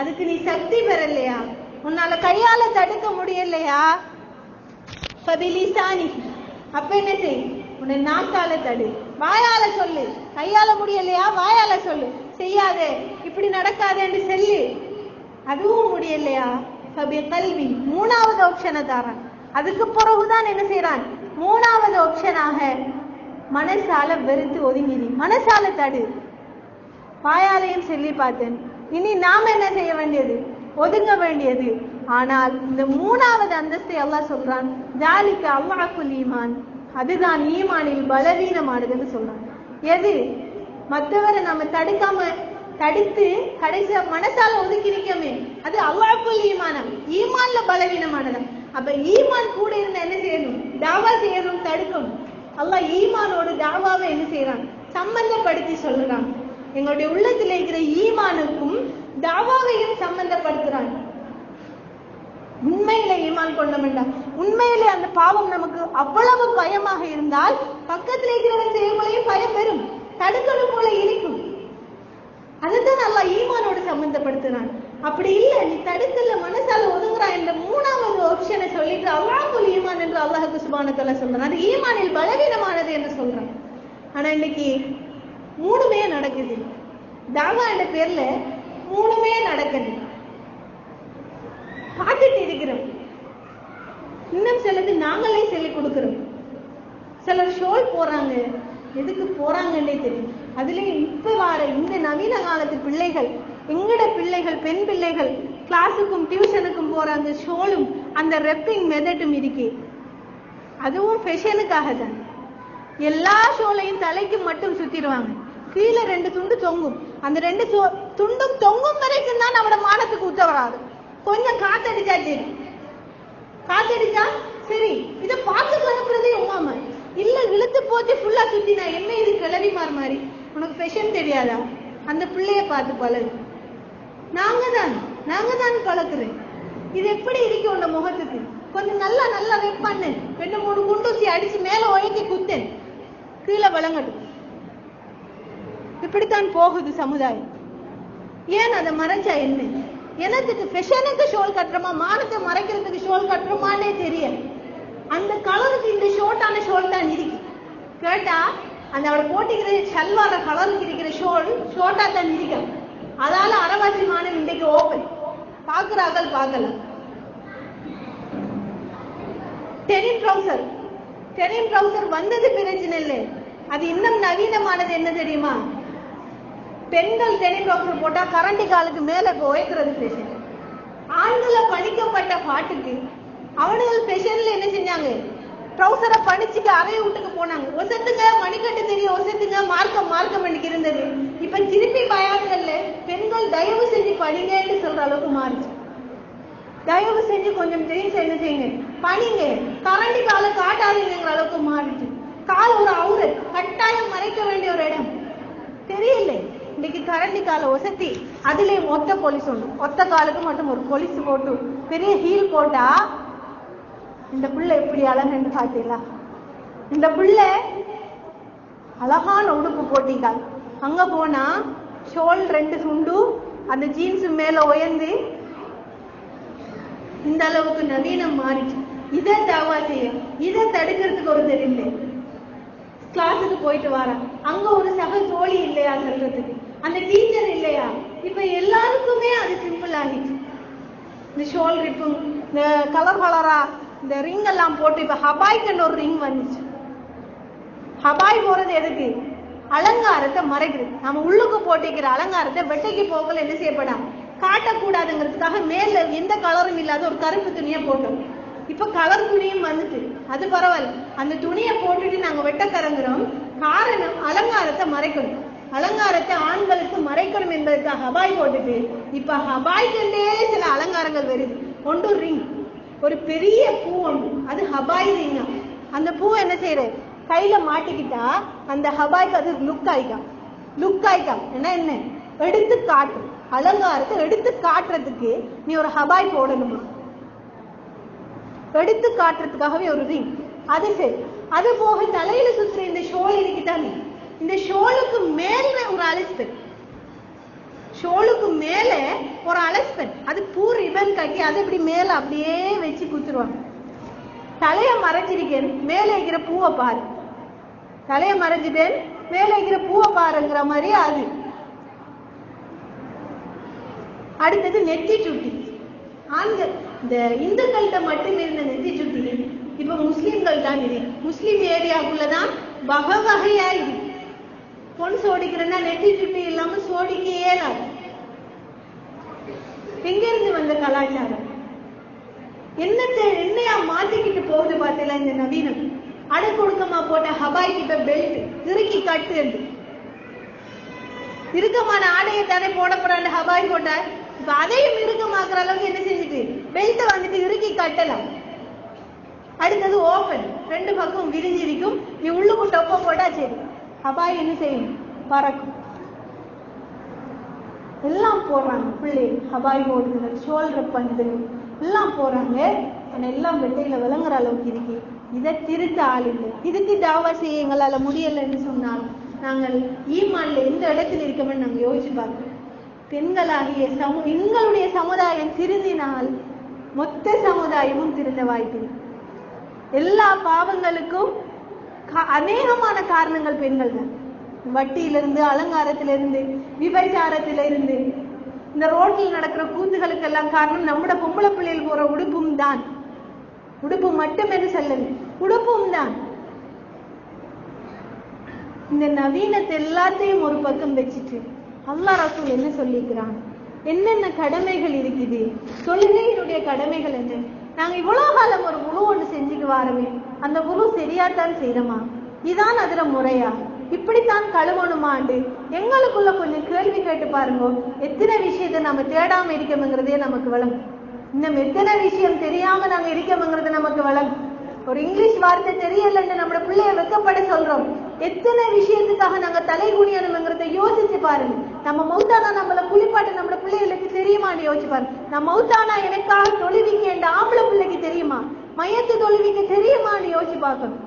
அதுக்கு நீ சக்தி பெறலையா, உன்னால கையால தடுக்க முடியலையா, அப்ப என்ன செய்? உன்னை நாக்கால தடு, வாயால சொல்லு. கையால முடியலையா, வாயால சொல்லு. செய்யாதே, இப்படி நடக்காதேன்னு சொல்லு. அதுவும் முடியலையா, கல்வி மூணாவது ஆப்ஷனை தாரான். அதுக்கு பிறகுதான் என்ன செய்யறான்? மூணாவது ஆப்ஷனாக மனசால வெறுத்து ஒதுங்கிடி, மனசால தடு. வாயாலையும் சொல்லி பார்த்தேன். இனி நாம என்ன செய்ய வேண்டியது? ஒதுங்க வேண்டியது. ஆனால் இந்த மூணாவது அந்தஸ்தை அல்லாஹ் சொல்றான், ஜாலிக அல்லாஹுல் ஈமான், அதுதான் ஈமானில் பலவீனமானதுன்னு சொல்றான். எது? மற்றவரை நம்ம தடுத்து கடைசியா மனசால ஒதுக்கி நிக்கமே, அது அல்லாஹுல் ஈமானம், ஈமான்ல பலவீனமானதான். அப்ப ஈமான் கூட இருந்தா என்ன செய்யணும்? தாவா செய்யணும், தடுக்கணும். அல்லாஹ் ஈமானோடு தாவாவை என்ன செய்யறான்? சம்பந்தப்படுத்தி சொல்லுறான். எங்களுடைய உள்ளத்துல இருக்கிற ஈமானுக்கும் தாவாவையும் சம்பந்தப்படுத்துறான். உண்மையில ஈமான் கொண்ட வேண்டாம், உண்மையிலே அந்த பாவம் நமக்கு அவ்வளவு பயமாக இருந்தால் பக்கத்தில் இருக்கிறவன் செய்யங்களையும் பயம் பெறும், தடுக்கணும் போல இருக்கும். அதுதான் அல்லாஹ் ஈமானோடு சம்பந்தப்படுத்துறான். அப்படி இல்லை, நீ தடுக்கல, மனசால ஒதுங்குறா என்ற மூணாவது ஆப்ஷனை சொல்லிட்டு அல்லாஹுல் ஈமான் என்று அல்லாஹ்வுக்கு சுப்ஹானஹு வ தஆலா சொல்றான். அது ஈமானில் பலவீனமானது என்று சொல்றான். ஆனா இன்னைக்கு மூணுமே நடக்குது. தாவா என்ற பேர்ல மூணுமே நடக்குது, பார்த்துட்டு இருக்கிறோம். இன்னும் சிலது நாங்களே சொல்லிக் கொடுக்கிறோம்.
சிலர் ஷோல் போறாங்க, எதுக்கு போறாங்கன்னே தெரியும். அதுலயும் இப்ப வர இந்த நவீன காலத்து பிள்ளைகள், எங்கட பிள்ளைகள், பெண் பிள்ளைகள் கிளாஸுக்கும் டியூஷனுக்கும் போறாங்க, ஷோலும் அந்த ரெப்பிங் மெத்தடும் இருக்கு. அதுவும் ஃபேஷனுக்காக தான். எல்லா ஷோலையும் தலைக்கு மட்டும் சுத்திடுவாங்க, கீழே 2 துண்டு தொங்கும். அந்த 2 துண்டும் தொங்கும் வரைக்கும் தான் நம்மளோட மானத்துக்கு ஊத்த வராது. கொஞ்சம் காத்தடிச்சா சரி, காத்தடிச்சா சரி. இத பார்த்து கலப்புறதே உமாம இல்ல, இழுத்து போச்சு ஃபுல்லா சுத்தினா என்ன இது கிளவிமார் மாதிரி, உனக்கு ஃபேஷன் தெரியாதா? அந்த பிள்ளைய பார்த்து பழகு. நாங்க தான் பழக்குறேன். இது எப்படி இருக்கு உங்க முகத்துக்கு? கொஞ்சம் நல்லா வெப் பண்ணு, 2-3 குண்டூசி அடிச்சு மேல உயர்த்தி குத்தேன், கீழே வழங்கட்டும். இப்படித்தான் போகுது சமுதாயம். ஏன் அதை மறைச்சா என்ன? எனத்துக்கு ஃபேஷனுக்கு ஷோல் கட்டுறோமா, மானத்தை மறைக்கிறதுக்கு ஷோல் கட்டுறோமானே தெரியல. அந்த கலருக்கு இந்த ஷோர்ட்டான ஷோல் தான் இருக்கு. கேட்டா அந்த அவளை போட்டிக்கிற சல்வார கலருக்கு இருக்கிற ஷோல் ஷோர்ட்டா தான் இருக்கு. அதால அரவாசி மானம் இன்றைக்கு ஓப்பன், பாக்குறார்கள் பார்க்கலாம். டெனிம் ட்ரௌசர் வந்தது பிரச்சனை இல்லை, அது இன்னும் நவீனமானது என்ன தெரியுமா? பெண்கள் டெனிம் ட்ரௌசர் போட்டா கரண்டி காலுக்கு மேல உயர்த்துறது ஃபேஷன். ஆண்களை பணிக்கப்பட்ட பாட்டுக்கு அவனுகள் ஃபேஷன்ல என்ன செஞ்சாங்க? ட்ரௌசரை பணிச்சுக்கு அறைய வீட்டுக்கு போனாங்க. ஒசத்துங்க மணிக்கட்டு தெரியும், ஒசத்துங்க மார்க்கம் எனக்கு இருந்தது. இப்ப திருப்பி பயான்கள்ல பெண்கள் தயவு செஞ்சு பணிங்கன்னு சொல்ற அளவுக்கு மாறிச்சு. தயவு செஞ்சு கொஞ்சம் தெரிஞ்சு என்ன செய்யுங்க, பணிங்க, கரண்டி காலை காட்டாதீங்கிற அளவுக்கு மாறிச்சு. கால் ஒரு அவுரு கட்டாயம் மறைக்க வேண்டிய ஒரு இடம் தெரியல. இன்னைக்கு கரண்டி காலை ஒசத்தி அதுலயும் ஒத்த போலீஸ் உண்டு, ஒத்த காலுக்கு மட்டும் ஒரு போலீஸ் போட்டு பெரிய ஹீல் போட்டா இந்த பிள்ளை எப்படி அழகுன்னு பார்த்தீங்களா? இந்த பிள்ளை அழகான உடுப்பு போட்டிக்கால், அங்க போனா ஷோல் 2 துண்டு அந்த ஜீன்ஸ் மேல உயர்ந்து இந்த அளவுக்கு நவீனம் மாறிச்சு. இதை தாவா செய்ய, இதை தடுக்கிறதுக்கு ஒரு தெரியல. கிளாஸுக்கு போயிட்டு வரேன், அங்க ஒரு சக தோழி இல்லையா சொல்றதுக்கு, அந்த டீச்சர் இல்லையா? இப்ப எல்லாருக்குமே அது சிம்பிள் ஆகிடுச்சு. இந்த ஷோல் ரிப்பும் இந்த கலரா இந்த ரிங் எல்லாம் போட்டு இப்ப ஹபாய்க்கு ஒரு ரிங் வந்துச்சு. ஹபாய் போறது எதுக்கு? அலங்காரத்தை மறைக்கிறது. நம்ம உள்ளுக்கு போட்டிக்கிற அலங்காரத்தை வெட்டைக்கு போகல என்ன செய்யப்படாம காட்டக்கூடாதுங்கிறதுக்காக மேல எந்த கலரும் இல்லாத ஒரு கருப்பு துணியை போட்டோம். இப்ப கலர் துணியும் வந்துட்டு, அது பரவாயில்ல. அந்த துணியை போட்டுட்டு நாங்க வெட்ட கறங்குறோம். காரணம் அலங்காரத்தை மறைக்கணும், அலங்காரத்தை ஆண்களுக்கு மறைக்கணும் என்பதற்காக ஹபாய் போட்டுட்டு இப்ப ஹபாய்க்கே சில அலங்காரங்கள் வருது. ஒன்று ரிங், ஒரு பெரிய பூ ஒன்று, அது ஹபாய் ரிங்கா. அந்த பூ என்ன செய்யற, கையில மாட்டிக்கிட்டா அந்த ஹபாய்க்கு அது லுக் ஆயிக்கா. என்ன எடுத்து காட்டும், அலங்காரத்தை எடுத்து காட்டுறதுக்கு நீ ஒரு ஹபாய் போடணுமா? எடுத்து காட்டுறதுக்காகவே ஒரு ரிங். அது சரி. அது போக தலையில சுத்துற இந்த ஷோல் இருக்குதானே, இந்த ஷோலுக்கு மேல ஒரு அலஸ்பென், ஷோலுக்கு மேல ஒரு அலஸ்பென், அது பூ ரிபன் கட்டி அதை இப்படி மேல அப்படியே வச்சு குத்துருவாங்க. தலைய மறைஞ்சிருக்கேன், மேல இருக்கிற பூவை பாரு, தலைய மறைஞ்சிட்டேன் மேல இருக்கிற பூவை பாருங்கிற மாதிரி. அது அடுத்தது நெத்தி சுட்டி. ஆண்கள் இந்த இந்துக்கள்கிட்ட மட்டும் இருந்த நெத்தி சுட்டி இப்ப முஸ்லிம்கள் தான் இருக்கு. முஸ்லிம் ஏரியாக்குள்ளதான் வகையா இருக்கு. பொன் சோடிக்கிறேன்னா நெத்தி சுட்டி இல்லாம சோடிக்க இயலாது. எங்க இருந்து வந்த கலாச்சாரம் என்னையா மாத்திக்கிட்டு போகுது பார்த்தீங்களா இந்த நவீனம். அடக்கொடுக்கமா போட்ட ஹபாய் கிட்ட பெல்ட் இறுக்கி கட்டு, இறுக்கமான ஆடையை தானே போடப்படுற ஹபாய் போட்ட. இப்ப அதையும் இறுக்கமாக்குற அளவுக்கு என்ன செஞ்சுட்டு பெல்ட்டை வந்துட்டு இறுக்கி கட்டலாம். அடுத்தது ஓபன், 2 பக்கம் விரிஞ்சிருக்கும். நீ உள்ளுக்கு டொப்ப போட்டா சரி, ஹபாய் என்ன செய்யும், பறக்கும். எல்லாம் போடுறாங்க பிள்ளை, ஹபாய் போடுறது, ஷோல்டர் பண்ணுது, எல்லாம் போறாங்க. ஆனா எல்லாம் வெட்டையில விளங்குற அளவுக்கு இருக்கு. இதை திருத்த ஆள் இல்லை. இதுக்கு தாவா செய்ய எங்களால முடியலன்னு சொன்னால் நாங்கள் ஈமான்ல எந்த இடத்துல இருக்கோம்னு நாங்க யோசிச்சு பார்க்கிறோம். பெண்களாகிய எங்களுடைய சமுதாயம் திருந்தினால் மொத்த சமுதாயமும் திருந்த வாய்ப்பு. எல்லா பாவங்களுக்கும் அநேகமான காரணங்கள் பெண்கள் தான். வட்டியிலிருந்து, அலங்காரத்திலிருந்து, விபச்சாரத்திலிருந்து, இந்த ரோட்டில் நடக்கிற கூத்துகளுக்கு எல்லாம் காரணம் நம்மட பொம்பளை பிள்ளைகள் போற உடுப்பும் தான். உடுப்பு மட்டும் என்று சொல்லல, உடுப்பும் தான். இந்த நவீனத்தை எல்லாத்தையும் ஒரு பக்கம் வச்சுட்டு அல்லாஹ் ரசூல் என்ன சொல்லிக்கிறான், என்னென்ன கடமைகள் இருக்குது, தொழுகையினுடைய கடமைகள் என்ன. நாங்க இவ்வளவு காலம் ஒரு உரு ஒன்று செஞ்சுட்டு வாரமே, அந்த உரு சரியாத்தான் செய்யறோமா, இதான் அதுல முறையா, இப்படித்தான் கழுவணுமாண்டு எங்களுக்குள்ள கொஞ்சம் கேள்வி கேட்டு பாருங்க. எத்தனை விஷயத்தை நம்ம தேடாம இருக்கோம்ங்கிறதே நமக்கு வழங்கும். இன்னும் எத்தனை விஷயம் தெரியாம நாங்க இருக்கோம்ங்கிறது நமக்கு வழங்கும். ஒரு இங்கிலீஷ் வார்த்தை தெரியலன்னு நம்ம பிள்ளைய வெக்கப்பட சொல்றோம். எத்தனை விஷயத்துக்காக நாங்க தலை குனியணுங்கிறத யோசிச்சு பாருங்க. நம்ம மௌத்தானா நம்மள குளிப்பாட்டு நம்ம பிள்ளைகளுக்கு தெரியுமான்னு யோசிச்சு பாருங்க. நம்ம மௌத்தானா எனக்காக தொழுவிக்க என்ற ஆம்பளை பிள்ளைக்கு தெரியுமா, மையத்து தொழுவிக்க தெரியுமான்னு யோசிச்சு பார்க்கணும்.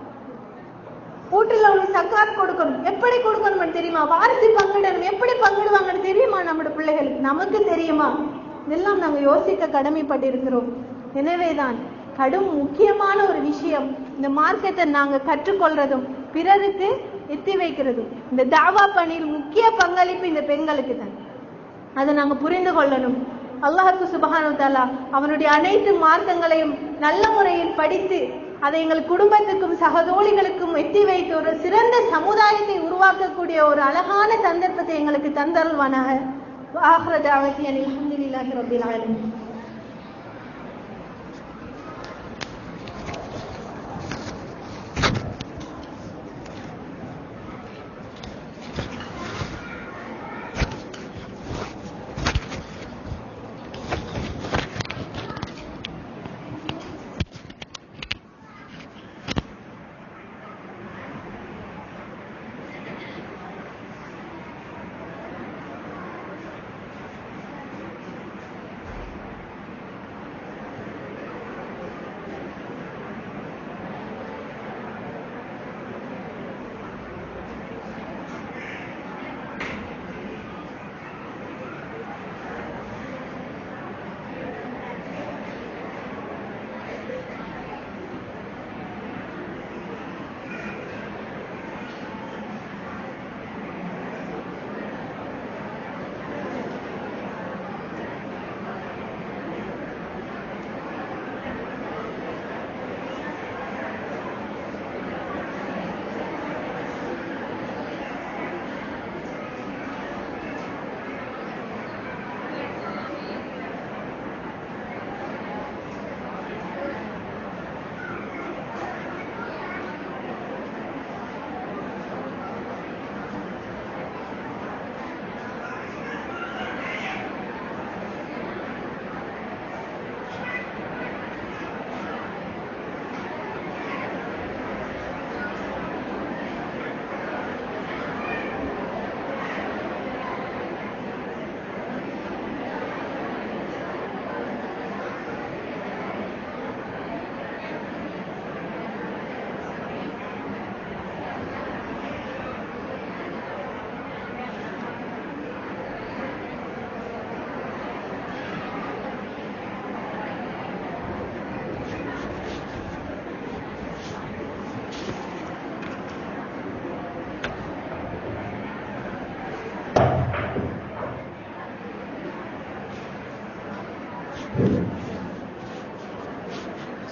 வீட்டுல ஒரு சக்காத் கொடுக்கணும், எப்படி கொடுக்கணும்னு தெரியுமா, வாரிசு பங்கிடணும், எப்படி பங்கிடுவாங்கன்னு தெரியுமா நம்ம பிள்ளைகளுக்கு, நமக்கு தெரியுமா, இதெல்லாம் நாங்க யோசிக்க கடமைப்பட்டிருக்கிறோம். எனவேதான் கடும் முக்கியமான ஒரு விஷயம் இந்த மார்க்கத்தை நாங்க கற்றுக்கொள்றதும் பிறருக்கு எத்தி வைக்கிறதும். இந்த தாவா பணியில் முக்கிய பங்களிப்பு இந்த பெண்களுக்கு தான். அதை நாங்க புரிந்து கொள்ளணும். அல்லாஹ்வுக்கு சுப்ஹானஹு வ தஆலா அவனுடைய அனைத்து மார்க்கங்களையும் நல்ல முறையில் படித்து அதை எங்கள் குடும்பத்துக்கும் சகதோழிகளுக்கும் எத்தி வைத்து ஒரு சிறந்த சமுதாயத்தை உருவாக்கக்கூடிய ஒரு அழகான சந்தர்ப்பத்தை எங்களுக்கு தந்தருள்வானாக. ஆகிர தஅவதி அல்ஹம்துலில்லாஹி ரப்பில் ஆலமீன்.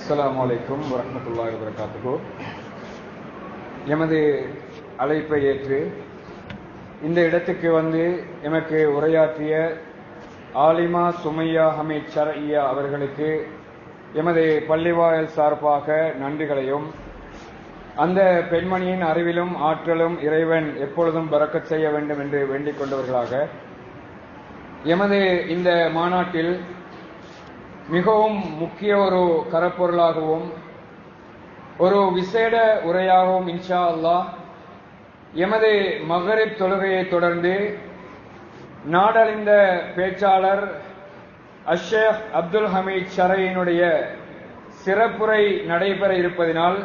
அஸ்ஸலாமு அலைக்கும் வரஹ்மத்துல்லாஹி வபரகாத்துஹு. எமது அழைப்பை ஏற்று இந்த இடத்துக்கு வந்து எமக்கு உரையாற்றிய ஆலிமா சுமையா ஹமீத் ஷர்இய்யா அவர்களுக்கு எமது பள்ளிவாயல் சார்பாக நன்றிகளையும், அந்த பெண்மணியின் அறிவிலும் ஆற்றலும் இறைவன் எப்பொழுதும் பரக்கத் செய்ய வேண்டும் என்று வேண்டிக் கொண்டவர்களாக, எமது இந்த மாநாட்டில் மிகவும் முக்கிய ஒரு கரப்பொருளாகவும் ஒரு விசேட உரையாகவும் இன்ஷா அல்லாஹ் எமது மகரிப் தொழுகையை தொடர்ந்து நாடறிந்த பேச்சாளர் அஷ்ஷேக் அப்துல் ஹமீத் ஷர்இயினுடைய சிறப்புரை நடைபெற இருப்பதினால்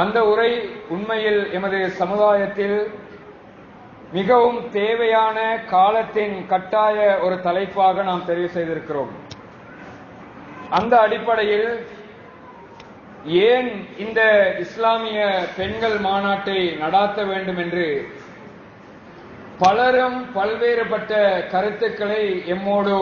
அந்த உரை உண்மையில் எமது சமுதாயத்தில் மிகவும் தேவையான காலத்தின் கட்டாய ஒரு தலைப்பாக நாம் தெரிவு செய்திருக்கிறோம். அந்த அடிப்படையில் ஏன் இந்த இஸ்லாமிய பெண்கள் மாநாட்டை நடாத்த வேண்டும் என்று பலரும் பல்வேறுபட்ட கருத்துக்களை எம்மோடு